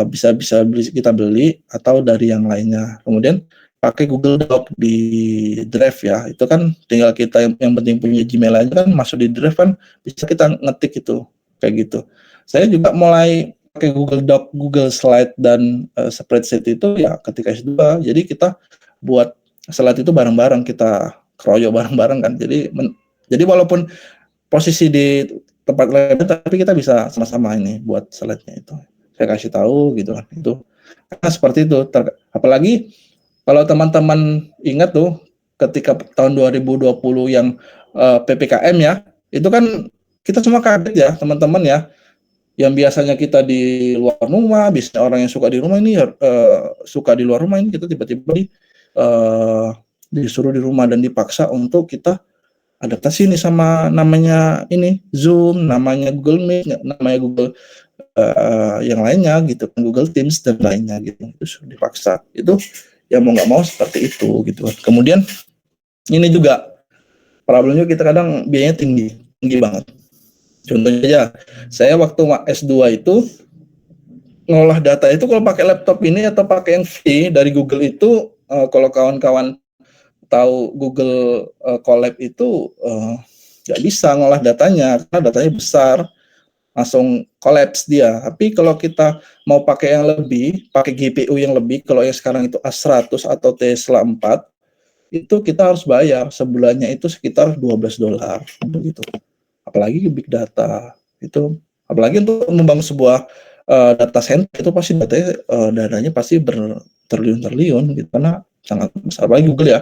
bisa kita beli atau dari yang lainnya. Kemudian pakai Google Doc di Drive ya, itu kan tinggal kita yang penting punya Gmail aja kan, masuk di Drive kan bisa kita ngetik itu kayak gitu. Saya juga mulai pakai Google Doc, Google Slide dan spreadsheet itu ya ketika S2. Jadi kita buat slide itu bareng-bareng, kita keroyok bareng-bareng kan. Jadi walaupun posisi di tempat lain tapi kita bisa sama-sama ini buat slide-nya itu. Saya kasih tahu gitu kan. Itu karena seperti itu. Apalagi kalau teman-teman ingat tuh ketika tahun 2020 yang PPKM ya, itu kan kita semua kaget ya teman-teman ya. Yang biasanya kita di luar rumah, biasanya orang yang suka di rumah ini suka di luar rumah, ini kita tiba-tiba disuruh di rumah dan dipaksa untuk kita adaptasi nih sama namanya ini Zoom, namanya Google Meet, namanya Google yang lainnya gitu, Google Teams dan lainnya gitu. Itu dipaksa. Itu ya mau nggak mau seperti itu gitu. Kemudian ini juga problemnya kita kadang biayanya tinggi banget. Contohnya aja, saya waktu S2 itu ngolah data itu kalau pakai laptop ini atau pakai yang free dari Google itu, kalau kawan-kawan tahu Google Colab itu nggak bisa ngolah datanya karena datanya besar, langsung collapse dia. Tapi kalau kita mau pakai yang lebih, pakai GPU yang lebih, kalau yang sekarang itu A100 atau Tesla 4, itu kita harus bayar sebulannya itu sekitar $12 begitu. Apalagi big data itu, apalagi untuk membangun sebuah data center itu pasti dananya pasti bertriliun-triliun gitu, karena sangat besar. Apalagi Google ya,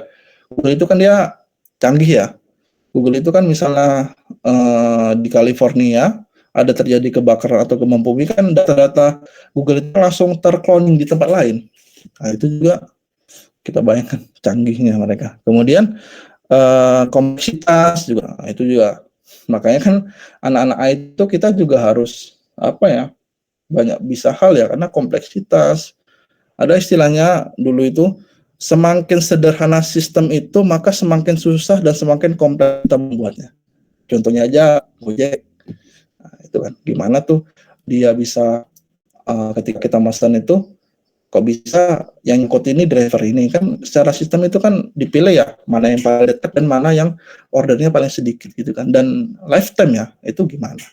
Google itu kan dia canggih ya. Google itu kan misalnya di California ada terjadi kebakaran atau gempa bumi, kan data-data Google itu langsung tercloning di tempat lain. Nah, itu juga kita bayangkan canggihnya mereka. Kemudian kompleksitas juga, nah, itu juga. Makanya kan anak-anak itu kita juga harus banyak bisa hal ya, karena kompleksitas. Ada istilahnya dulu itu, semakin sederhana sistem itu maka semakin susah dan semakin kompleks kita membuatnya. Contohnya aja Gojek. Nah, itu kan gimana tuh dia bisa ketika kita pesan itu kok bisa yang nyangkut ini driver ini, kan secara sistem itu kan dipilih ya mana yang paling dekat dan mana yang ordernya paling sedikit gitu kan, dan lifetime ya itu gimana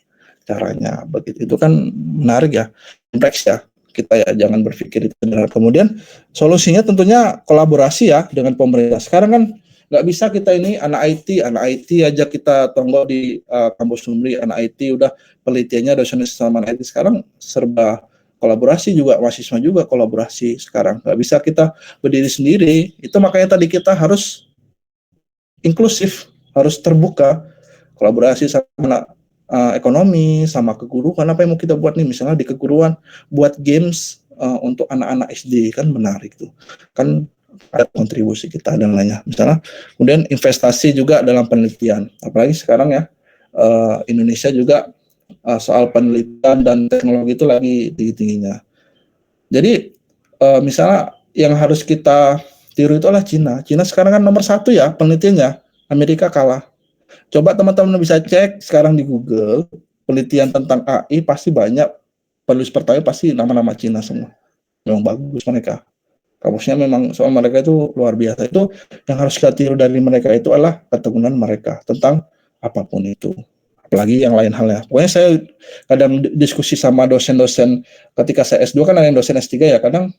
caranya begitu, itu kan menarik ya, kompleks ya, kita ya jangan berpikir itu benar. Kemudian solusinya tentunya kolaborasi ya dengan pemerintah. Sekarang kan nggak bisa kita ini anak IT aja kita tonggok di kampus Unri, anak IT udah penelitiannya dosen sama IT, sekarang serba kolaborasi juga, mahasiswa juga kolaborasi sekarang, nggak bisa kita berdiri sendiri. Itu makanya tadi kita harus inklusif, harus terbuka, kolaborasi sama ekonomi, sama keguruan, apa yang mau kita buat nih, misalnya di keguruan buat games untuk anak-anak SD, kan menarik tuh, kan ada kontribusi kita dan lainnya, misalnya. Kemudian investasi juga dalam penelitian, apalagi sekarang ya, Indonesia juga soal penelitian dan teknologi itu lagi tinggi-tingginya. Jadi misalnya yang harus kita tiru itu adalah Cina. Cina sekarang kan nomor 1 ya penelitiannya, Amerika kalah. Coba teman-teman bisa cek sekarang di Google, penelitian tentang AI pasti banyak, penulis pertama pasti nama-nama Cina semua. Memang bagus mereka. Kamusnya memang soal mereka itu luar biasa. Itu yang harus kita tiru dari mereka itu adalah ketekunan mereka tentang apapun itu. Apalagi yang lain hal ya. Pokoknya saya kadang diskusi sama dosen-dosen ketika saya S2, kan ada yang dosen S3 ya, kadang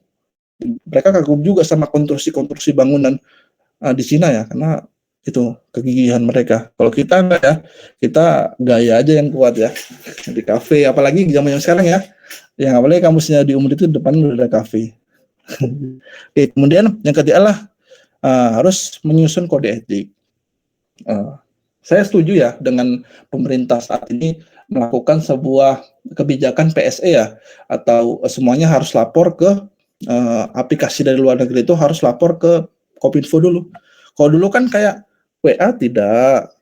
mereka kagum juga sama konstruksi-konstruksi bangunan di Cina ya, karena itu kegigihan mereka. Kalau kita enggak ya, kita gaya aja yang kuat ya di kafe, apalagi zaman sekarang ya, yang apalagi kampusnya di Umur itu depan udah ada kafe. Oke, kemudian yang ketiga adalah harus menyusun kode etik. Saya setuju ya dengan pemerintah saat ini melakukan sebuah kebijakan PSE ya, atau semuanya harus lapor ke aplikasi dari luar negeri, itu harus lapor ke Kominfo dulu. Kalau dulu kan kayak WA tidak,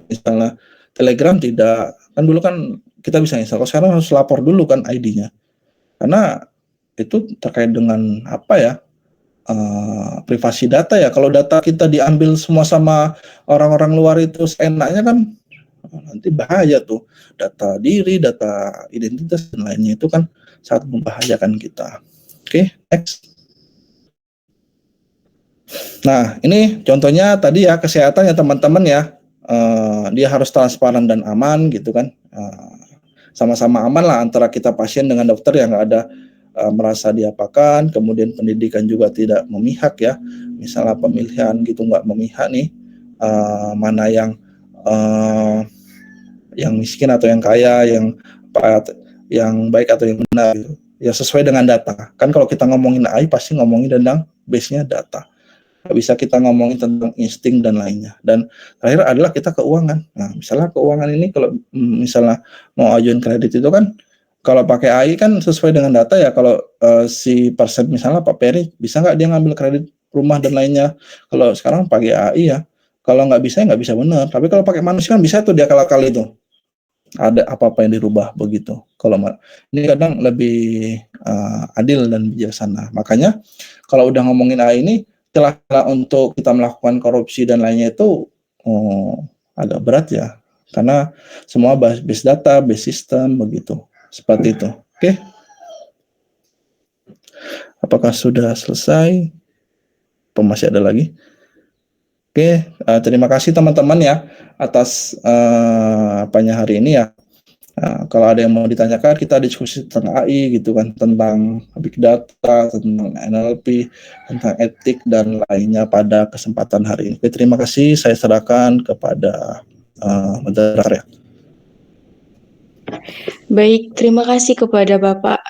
misalnya Telegram tidak, kan dulu kan kita bisa install. Kalau sekarang harus lapor dulu kan ID-nya, karena itu terkait dengan apa ya, privasi data ya. Kalau data kita diambil semua sama orang-orang luar itu seenaknya kan nanti bahaya tuh, data diri, data identitas dan lainnya itu kan sangat membahayakan kita. Oke, next. Nah, ini contohnya tadi ya, kesehatan ya teman-teman ya, dia harus transparan dan aman gitu kan, sama-sama aman lah antara kita pasien dengan dokter, yang nggak ada merasa diapakan. Kemudian pendidikan juga tidak memihak ya, misalnya pemilihan gitu nggak memihak nih, mana yang miskin atau yang kaya, yang baik atau yang benar gitu. Ya sesuai dengan data. Kan kalau kita ngomongin AI pasti ngomongin tentang base-nya data. Nggak bisa kita ngomongin tentang insting dan lainnya. Dan terakhir adalah kita keuangan. Nah, misalnya keuangan ini kalau misalnya mau ajuin kredit itu kan, kalau pakai AI kan sesuai dengan data ya. Kalau si person misalnya Pak Peri, bisa nggak dia ngambil kredit rumah dan lainnya. Kalau sekarang pakai AI ya, kalau nggak bisa ya nggak bisa benar. Tapi kalau pakai manusia kan bisa tuh dia akal-akal itu. Ada apa-apa yang dirubah begitu. Kalau ini kadang lebih adil dan bijaksana. Makanya kalau udah ngomongin AI ini, celah untuk kita melakukan korupsi dan lainnya itu agak berat ya, karena semua base data, base system begitu, seperti itu. Oke, apakah sudah selesai? Apa masih ada lagi? Oke, terima kasih teman-teman ya atas apanya hari ini ya. Kalau ada yang mau ditanyakan, kita diskusi tentang AI gitu kan, tentang big data, tentang NLP, tentang etik dan lainnya pada kesempatan hari ini. Oke, terima kasih, saya serahkan kepada moderator ya. Baik, terima kasih kepada Bapak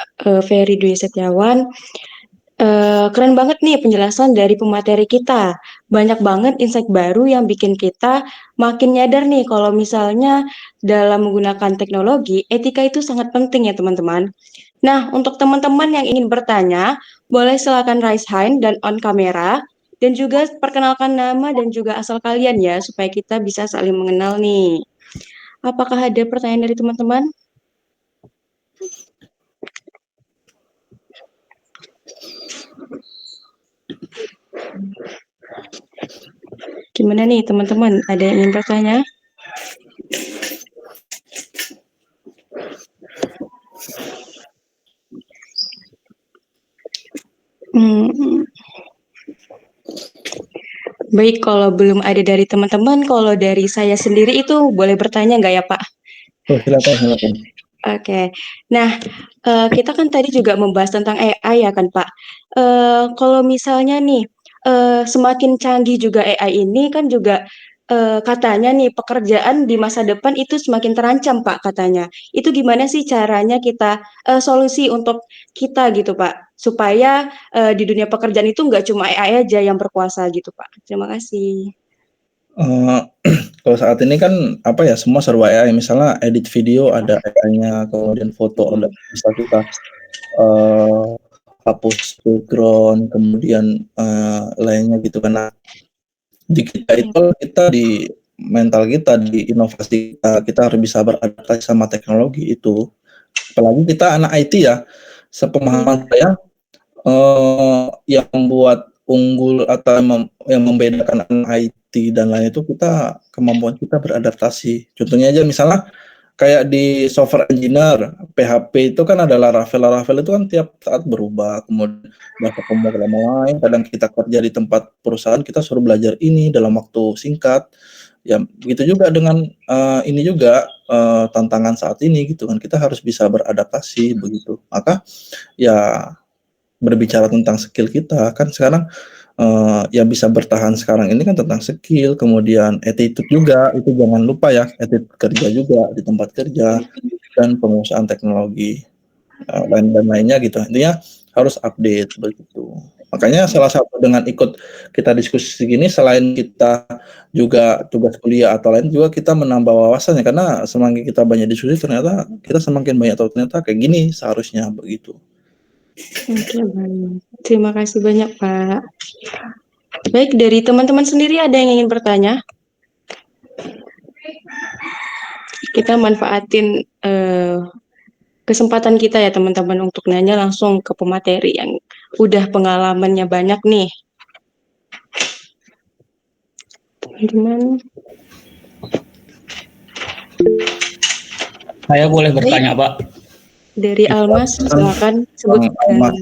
Ferry Dwi Setiawan. Keren banget nih penjelasan dari pemateri kita. Banyak banget insight baru yang bikin kita makin nyadar nih kalau misalnya dalam menggunakan teknologi, etika itu sangat penting ya teman-teman. Nah, untuk teman-teman yang ingin bertanya, boleh silakan raise hand dan on kamera. Dan juga perkenalkan nama dan juga asal kalian ya, supaya kita bisa saling mengenal nih. Apakah ada pertanyaan dari teman-teman? Gimana nih teman-teman? Ada yang ingin bertanya? Hmm. Baik, kalau belum ada dari teman-teman, kalau dari saya sendiri itu boleh bertanya nggak ya Pak? Oh, silakan. Oke, nah kita kan tadi juga membahas tentang AI ya kan Pak. Kalau misalnya nih semakin canggih juga AI ini kan juga katanya nih pekerjaan di masa depan itu semakin terancam Pak katanya. Itu gimana sih caranya kita solusi untuk kita gitu Pak, supaya di dunia pekerjaan itu nggak cuma AI aja yang berkuasa gitu Pak. Terima kasih. Eh, Kalau saat ini kan apa ya, semua serba AI. Misalnya edit video ada AI-nya, kemudian foto ada, bisa kita eh, hapus background, kemudian lainnya gitu kan. Nah, di kita itu kita di mental kita, di inovasi kita harus bisa beradaptasi sama teknologi itu. Apalagi kita anak IT ya, sepemahaman saya yang membuat unggul atau yang membedakan IT dan lain itu kita kemampuan kita beradaptasi. Contohnya aja misalnya kayak di software engineer, PHP itu kan ada Laravel. Laravel itu kan tiap saat berubah, kemudian bahasa pemrograman lain. Kadang kita kerja di tempat perusahaan, kita suruh belajar ini dalam waktu singkat. Ya, begitu juga dengan ini juga tantangan saat ini gitu kan. Kita harus bisa beradaptasi begitu. Maka ya berbicara tentang skill kita kan sekarang yang bisa bertahan sekarang ini kan tentang skill, kemudian attitude juga, itu jangan lupa ya, attitude kerja juga di tempat kerja dan penguasaan teknologi lain dan lainnya gitu. Intinya harus update begitu. Makanya salah satu dengan ikut kita diskusi gini, selain kita juga tugas kuliah atau lain, juga kita menambah wawasannya, karena semakin kita banyak diskusi ternyata kita semakin banyak tahu ternyata kayak gini seharusnya begitu. Oke, baik. Terima kasih banyak, Pak. Baik, dari teman-teman sendiri ada yang ingin bertanya? Kita manfaatin kesempatan kita ya, teman-teman, untuk nanya langsung ke pemateri yang udah pengalamannya banyak nih. Teman-teman. Saya boleh bertanya, Pak? Dari Almas, silakan sebutkan. Almas.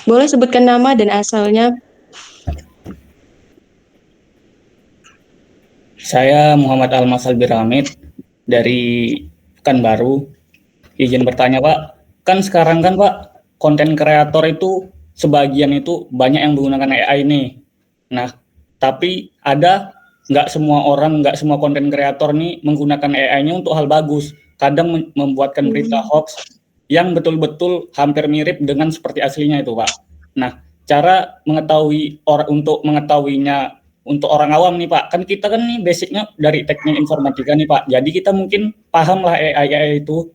Boleh sebutkan nama dan asalnya. Saya Muhammad Almas Albiramid dari Pekanbaru. Izin bertanya, Pak. Kan sekarang kan, Pak, konten kreator itu sebagian itu banyak yang menggunakan AI nih. Nah, tapi ada nggak semua konten kreator nih menggunakan AI-nya untuk hal bagus. Kadang membuatkan berita hoax yang betul-betul hampir mirip dengan seperti aslinya itu, Pak. Nah, cara untuk mengetahuinya untuk orang awam nih, Pak, kan kita kan nih basicnya dari teknik informatika nih, Pak. Jadi kita mungkin paham lah AI itu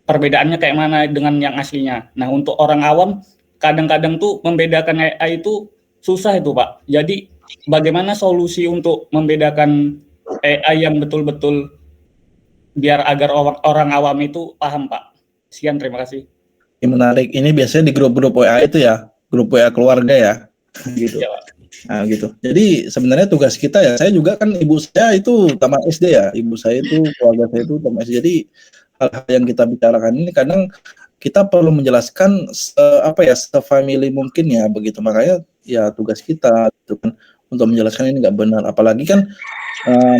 perbedaannya kayak mana dengan yang aslinya. Nah, untuk orang awam kadang-kadang tuh membedakan AI itu susah itu, Pak. Jadi bagaimana solusi untuk membedakan AI yang betul-betul biar agar orang awam itu paham, Pak? Sekian, terima kasih. Yang menarik ini biasanya di grup-grup WA itu ya, grup WA keluarga ya, gitu. Ya, Pak. Nah, gitu. Jadi sebenarnya tugas kita ya, saya juga kan ibu saya itu tamat SD ya, ibu saya itu keluarga saya itu tamat SD. Jadi hal-hal yang kita bicarakan ini kadang kita perlu menjelaskan se-family mungkin ya begitu. Makanya ya tugas kita itu kan untuk menjelaskan ini nggak benar. Apalagi kan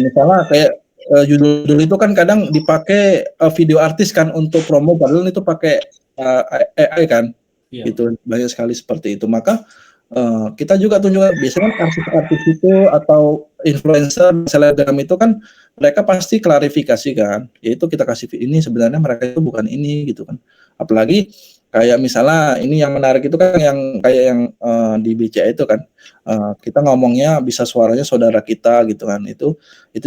misalnya kayak judul itu kan kadang dipakai video artis kan untuk promo, padahal itu pakai AI kan, gitu banyak sekali seperti itu. Maka kita juga tunjukkan biasanya artis-artis itu atau influencer selebgram itu kan mereka pasti klarifikasi kan, yaitu kita kasih ini sebenarnya mereka itu bukan ini gitu kan. Apalagi kayak misalnya ini yang menarik itu kan yang kayak yang di BCA itu kan kita ngomongnya bisa suaranya saudara kita gitu kan, itu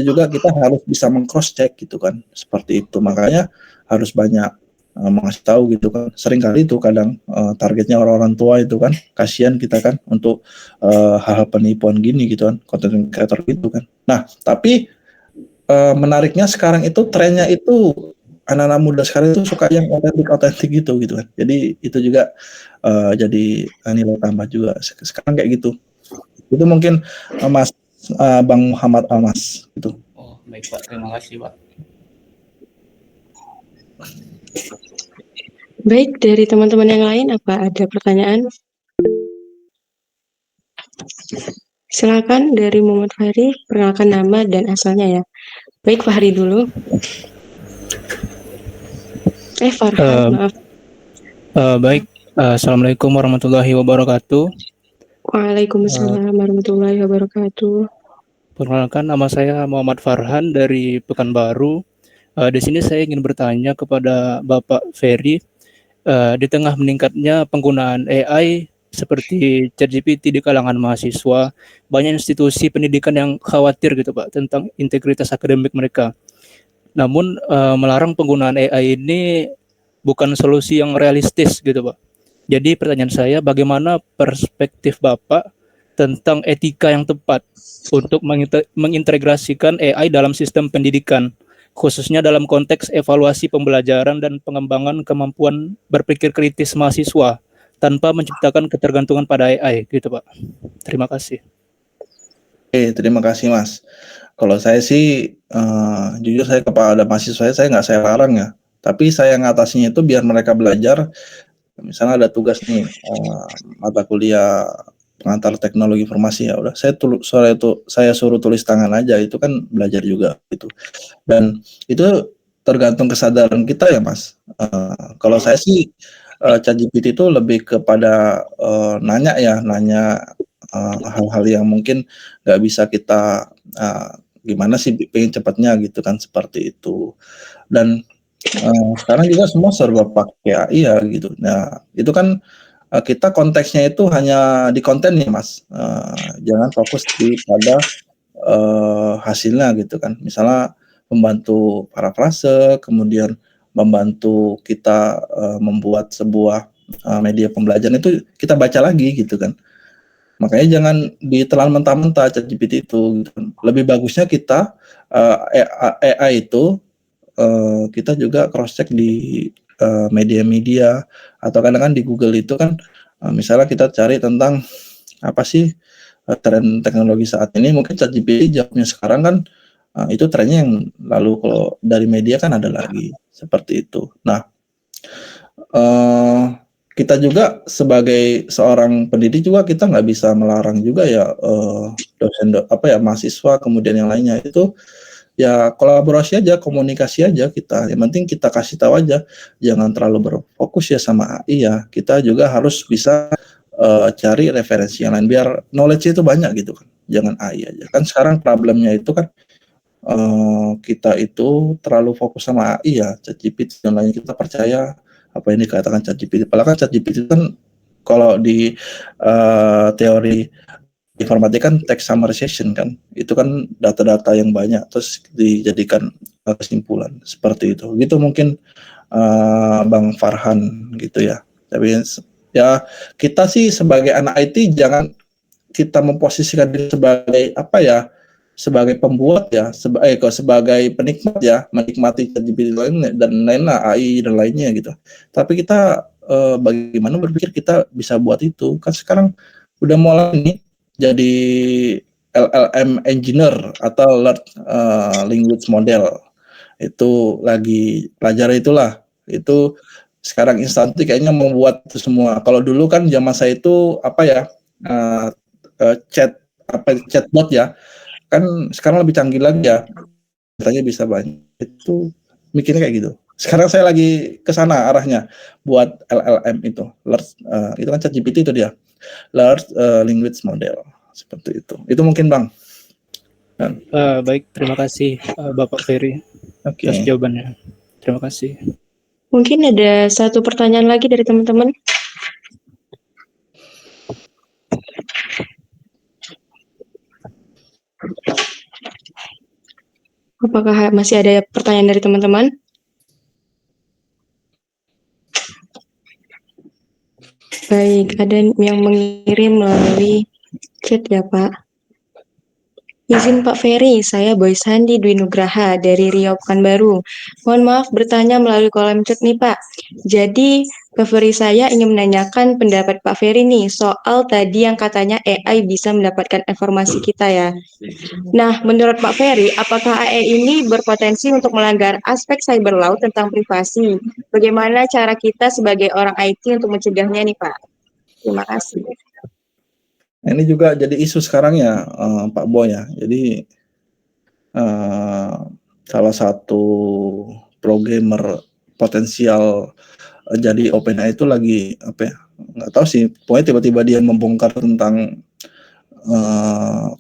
juga kita harus bisa meng-cross check gitu kan, seperti itu. Makanya harus banyak mengasih tahu gitu kan. Sering kali itu kadang targetnya orang-orang tua itu kan, kasihan kita kan untuk hal-hal penipuan gini gitu kan, content creator gitu kan. Nah tapi menariknya sekarang itu trennya itu anak-anak muda sekarang itu suka yang otentik gitu kan. Jadi itu juga jadi nilai tambah juga sekarang kayak gitu. Itu mungkin Mas Bang Muhammad Almas gitu. Oh, baik Pak, terima kasih Pak. Baik, dari teman-teman yang lain apa ada pertanyaan? Silakan dari Muhammad Fahri, perkenalkan nama dan asalnya ya. Baik, Fahri dulu. Farhan, maaf. Baik, Assalamualaikum warahmatullahi wabarakatuh. Waalaikumsalam warahmatullahi wabarakatuh. Perkenalkan, nama saya Muhammad Farhan dari Pekanbaru. Di sini saya ingin bertanya kepada Bapak Ferry, di tengah meningkatnya penggunaan AI seperti ChatGPT di kalangan mahasiswa, banyak institusi pendidikan yang khawatir gitu Pak tentang integritas akademik mereka. Namun melarang penggunaan AI ini bukan solusi yang realistis gitu Pak. Jadi pertanyaan saya, bagaimana perspektif Bapak tentang etika yang tepat untuk mengintegrasikan AI dalam sistem pendidikan, khususnya dalam konteks evaluasi pembelajaran dan pengembangan kemampuan berpikir kritis mahasiswa tanpa menciptakan ketergantungan pada AI gitu Pak. Terima kasih. Oke, terima kasih Mas. Kalau saya sih jujur saya kepada mahasiswa saya nggak saya larang ya, tapi saya ngatasinya itu biar mereka belajar. Misalnya ada tugas nih mata kuliah pengantar teknologi informasi, ya udah saya suruh tulis tangan aja, itu kan belajar juga gitu. Dan itu tergantung kesadaran kita ya Mas. Kalau saya sih ChatGPT itu lebih kepada nanya hal-hal yang mungkin nggak bisa kita gimana sih pengen cepatnya gitu kan, seperti itu. Dan sekarang juga semua serba pakai AI ya gitu. Nah itu kan kita konteksnya itu hanya di konten nih Mas, jangan fokus pada hasilnya gitu kan. Misalnya membantu parafrase, kemudian membantu kita membuat sebuah media pembelajaran itu kita baca lagi gitu kan. Makanya jangan ditelan mentah-mentah ChatGPT itu. Gitu. Lebih bagusnya kita AI itu kita juga cross check di media-media atau kadang-kadang di Google itu kan misalnya kita cari tentang apa sih tren teknologi saat ini, mungkin ChatGPT jawabnya sekarang kan itu trennya yang lalu kalau dari media kan ada lagi seperti itu. Nah kita juga sebagai seorang pendidik juga kita nggak bisa melarang juga ya dosen mahasiswa kemudian yang lainnya itu ya kolaborasi aja, komunikasi aja kita. Yang penting kita kasih tahu aja, jangan terlalu berfokus ya sama AI ya. Kita juga harus bisa cari referensi yang lain biar knowledge itu banyak gitu kan. Jangan AI aja. Kan sekarang problemnya itu kan kita itu terlalu fokus sama AI ya, ChatGPT dan lain, kita percaya apa yang dikatakan ChatGPT. Padahal kan ChatGPT kan kalau di teori informatika kan text summarization kan, itu kan data-data yang banyak terus dijadikan kesimpulan seperti itu. Gitu mungkin Bang Farhan gitu ya. Tapi ya kita sih sebagai anak IT jangan kita memposisikan diri sebagai apa ya, sebagai pembuat ya, sebagai penikmat ya, menikmati ChatGPT dan lain-lain AI dan lainnya gitu. Tapi kita bagaimana berpikir kita bisa buat itu kan sekarang udah mulai nih jadi LLM engineer atau large language model itu lagi pelajari itulah, itu sekarang instanti kayaknya membuat itu semua. Kalau dulu kan zaman saya itu apa ya chatbot ya, kan sekarang lebih canggih lagi ya, katanya bisa banyak, itu mikirnya kayak gitu. Sekarang saya lagi ke sana arahnya buat LLM itu, itu kan ChatGPT itu dia, large language model seperti itu. Itu mungkin Bang. Baik, terima kasih Bapak Ferry atas jawabannya. Terima kasih. Mungkin ada satu pertanyaan lagi dari teman-teman. Apakah masih ada pertanyaan dari teman-teman? Baik, ada yang mengirim melalui chat ya Pak. Izin Pak Ferry, saya Boy Sandi Dwi Nugraha dari Riau Pekanbaru. Mohon maaf bertanya melalui kolom chat nih Pak. Jadi Kak Ferry, saya ingin menanyakan pendapat Pak Ferry nih soal tadi yang katanya AI bisa mendapatkan informasi kita ya. Nah, menurut Pak Ferry, apakah AI ini berpotensi untuk melanggar aspek cyber law tentang privasi? Bagaimana cara kita sebagai orang IT untuk mencegahnya nih, Pak? Terima kasih. Nah, ini juga jadi isu sekarang ya, Pak Boy ya. Jadi salah satu programmer potensial jadi OpenAI itu lagi apa ya? Nggak tahu sih. Pokoknya tiba-tiba dia membongkar tentang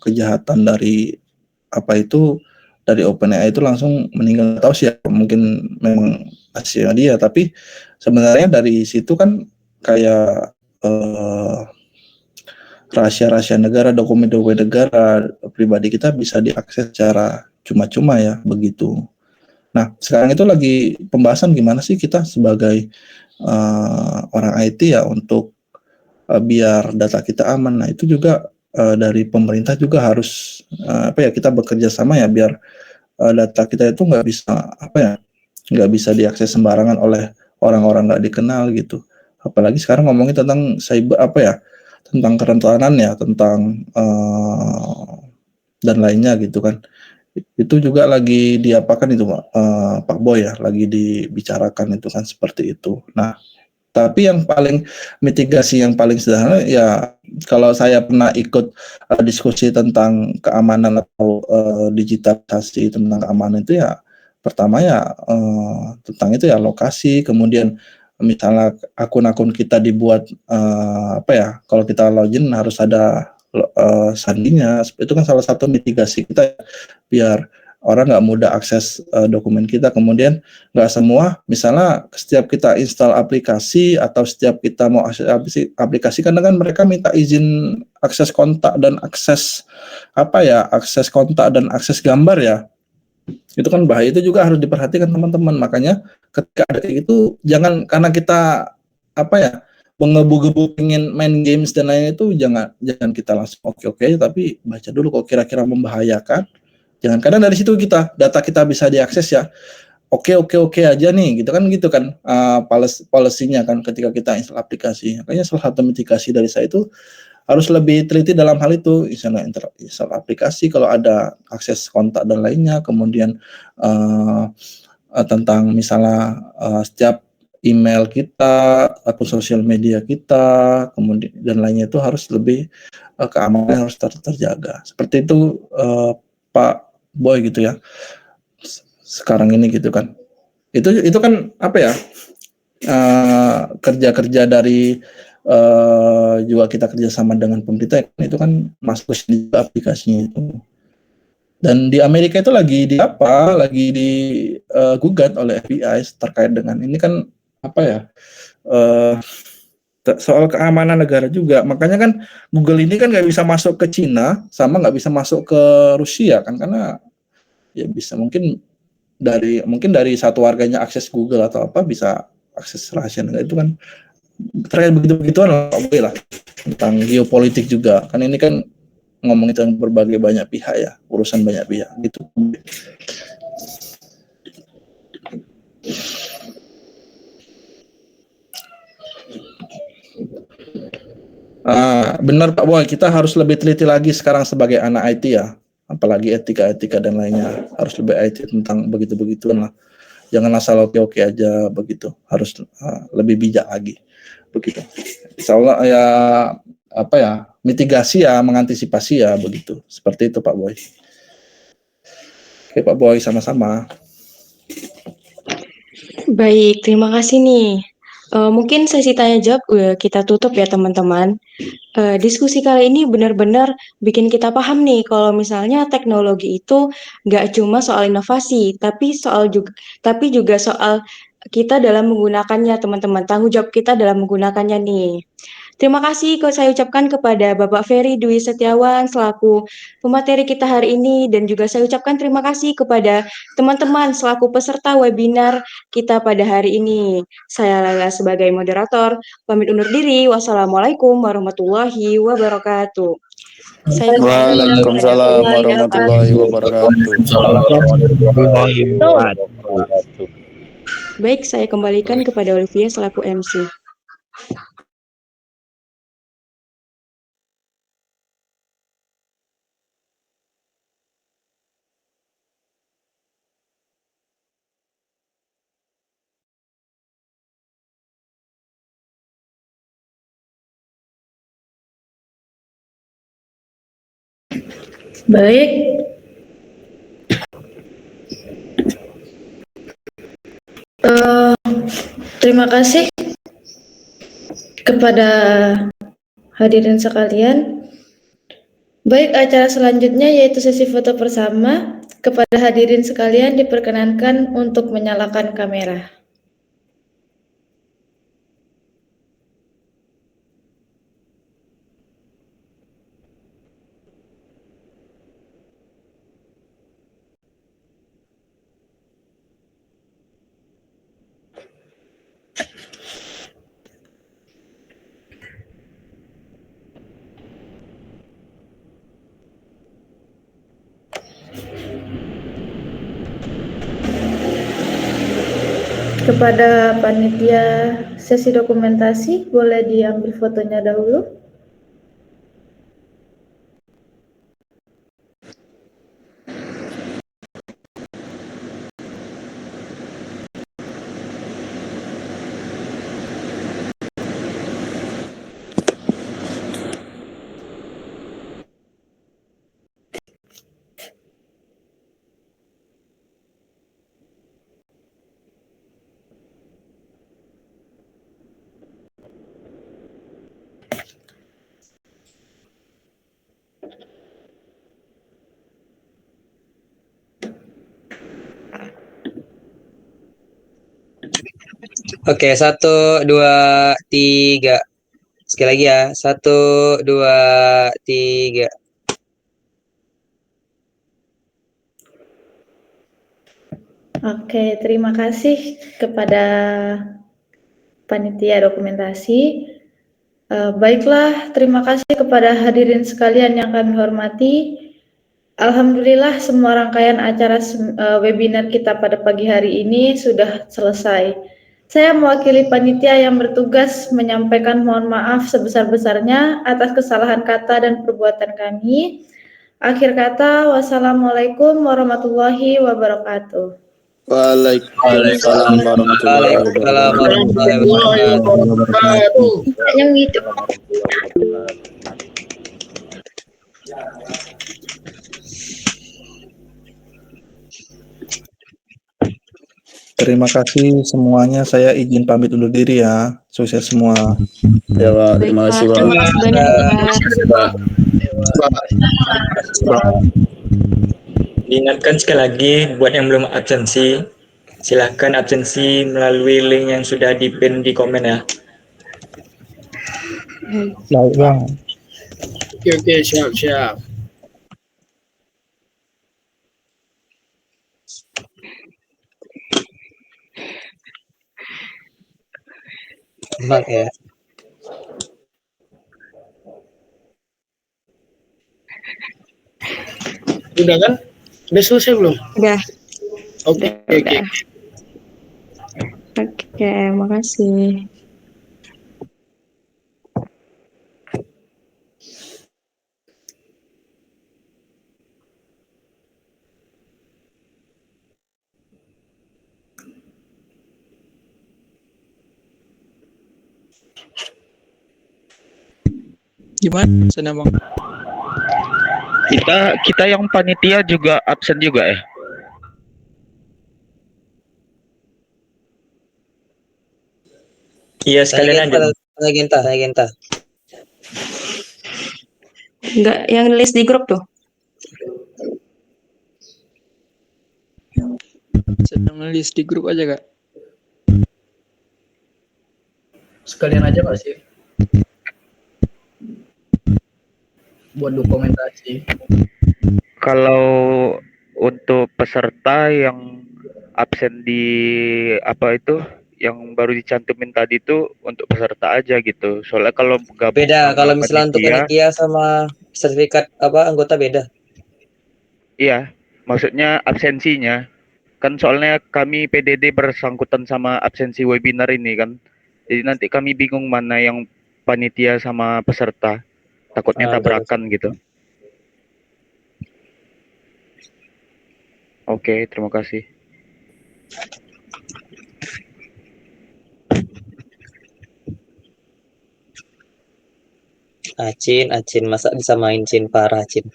kejahatan dari apa itu dari OpenAI itu langsung meninggal. Nggak tahu sih ya, mungkin memang hasilnya dia. Tapi sebenarnya dari situ kan kayak rahasia-rahasia negara, dokumen-dokumen negara pribadi kita bisa diakses secara cuma-cuma ya, begitu. Nah, sekarang itu lagi pembahasan gimana sih kita sebagai orang IT ya untuk biar data kita aman. Nah, itu juga dari pemerintah juga harus apa ya, kita bekerja sama ya biar data kita itu nggak bisa apa ya, nggak bisa diakses sembarangan oleh orang-orang nggak dikenal gitu. Apalagi sekarang ngomongin tentang cyber apa ya, tentang kerentanan ya, tentang dan lainnya gitu kan. Itu juga lagi diapakan itu Pak Boy ya, lagi dibicarakan itu kan seperti itu. Nah, tapi yang paling mitigasi yang paling sederhana ya, kalau saya pernah ikut diskusi tentang keamanan atau digitalisasi tentang keamanan itu ya, pertama ya tentang itu ya lokasi, kemudian misalnya akun-akun kita dibuat apa ya, kalau kita login harus ada sandinya, itu kan salah satu mitigasi kita biar orang nggak mudah akses dokumen kita. Kemudian nggak semua, misalnya setiap kita install aplikasi atau setiap kita mau akses aplikasi, karena kan mereka minta izin akses kontak dan akses apa ya, akses kontak dan akses gambar ya. Itu kan bahaya, itu juga harus diperhatikan teman-teman. Makanya ketika ada kayak gitu, jangan karena kita apa ya, menggebu-gebu pengen main games dan lain itu, jangan kita langsung oke tapi baca dulu kok kira-kira membahayakan. Jangan, kadang dari situ data kita bisa diakses ya. Oke aja nih, gitu kan policy-nya kan ketika kita install aplikasi. Makanya salah satu mitigasi dari saya itu harus lebih teliti dalam hal itu. Misalnya install aplikasi kalau ada akses kontak dan lainnya, kemudian tentang misalnya setiap email kita, akun sosial media kita, kemudian dan lainnya itu harus lebih keamanan harus terjaga. Seperti itu Pak Boy gitu ya. Sekarang ini gitu kan. Itu kan apa ya? Kerja-kerja dari juga kita kerjasama dengan pemerintah itu kan masuk di aplikasinya itu. Dan di Amerika itu lagi digugat oleh FBI terkait dengan ini kan apa ya, soal keamanan negara juga. Makanya kan Google ini kan nggak bisa masuk ke Cina sama nggak bisa masuk ke Rusia kan, karena ya bisa mungkin dari satu warganya akses Google atau apa bisa akses rahasia negara. Itu kan terkait begitu-begituan lah tentang geopolitik juga kan, ini kan ngomongin tentang berbagai banyak pihak ya, urusan banyak pihak gitu. Benar Pak Boy, kita harus lebih teliti lagi sekarang sebagai anak IT ya, apalagi etika dan lainnya, harus lebih IT tentang begitu-begituan lah. Jangan asal oke aja begitu, harus lebih bijak lagi begitu. Insya Allah ya apa ya, mitigasi ya, mengantisipasi ya begitu. Seperti itu Pak Boy. Oke Pak Boy, sama-sama. Baik, terima kasih nih. Mungkin sesi tanya jawab kita tutup ya teman-teman. Diskusi kali ini benar-benar bikin kita paham nih kalau misalnya teknologi itu nggak cuma soal inovasi, tapi juga soal kita dalam menggunakannya, teman-teman. Tanggung jawab kita dalam menggunakannya nih. Terima kasih saya ucapkan kepada Bapak Ferry Dwi Setiawan selaku pemateri kita hari ini, dan juga saya ucapkan terima kasih kepada teman-teman selaku peserta webinar kita pada hari ini. Saya Laila sebagai moderator, pamit undur diri. Wassalamualaikum warahmatullahi wabarakatuh. Waalaikumsalam warahmatullahi wabarakatuh. Baik, saya kembalikan kepada Olivia selaku MC. Baik. Eh, Terima kasih kepada hadirin sekalian. Baik, acara selanjutnya yaitu sesi foto bersama. Kepada hadirin sekalian diperkenankan untuk menyalakan kamera. Kepada panitia sesi dokumentasi, boleh diambil fotonya dahulu. Oke, 1, 2, 3. Sekali lagi ya, 1, 2, 3. Oke, terima kasih kepada panitia dokumentasi. Baiklah, terima kasih kepada hadirin sekalian yang kami hormati. Alhamdulillah semua rangkaian acara webinar kita pada pagi hari ini sudah selesai. Saya mewakili panitia yang bertugas menyampaikan mohon maaf sebesar-besarnya atas kesalahan kata dan perbuatan kami. Akhir kata, wassalamualaikum warahmatullahi wabarakatuh. Waalaikumsalam warahmatullahi Waalaikumsalam warahmatullahi wabarakatuh. Yang itu. Terima kasih semuanya. Saya izin pamit undur diri ya. Sukses semua. Ya, Pak. Terima kasih, Pak. Terima kasih banyak, Pak. Diingatkan sekali lagi buat yang belum absensi, silahkan absensi melalui link yang sudah di-pin di komen ya. Baik, Bang. Oke, siap. Mak ya. Udah kan? Udah selesai belum? Udah. Oke. Oke, makasih. Gimana sana Bang? Kita yang panitia juga absen juga ya? Iya, sekalian aja. Tanya Genta. Enggak, yang list di grup tuh. Sedang nulis di grup aja Kak. Sekalian aja Pak sih. Buat dokumentasi. Kalau untuk peserta yang absen di apa itu yang baru dicantumin tadi itu untuk peserta aja gitu. Soalnya kalau gabung Beda sama kalau misalnya untuk panitia, panitia sama sertifikat anggota beda. iya, maksudnya absensinya kan soalnya kami PDD bersangkutan sama absensi webinar ini kan. Jadi nanti kami bingung mana yang panitia sama peserta. Takutnya tabrakan gitu. Oke, terima kasih. Acin, masa disamain Cin, parah Cin.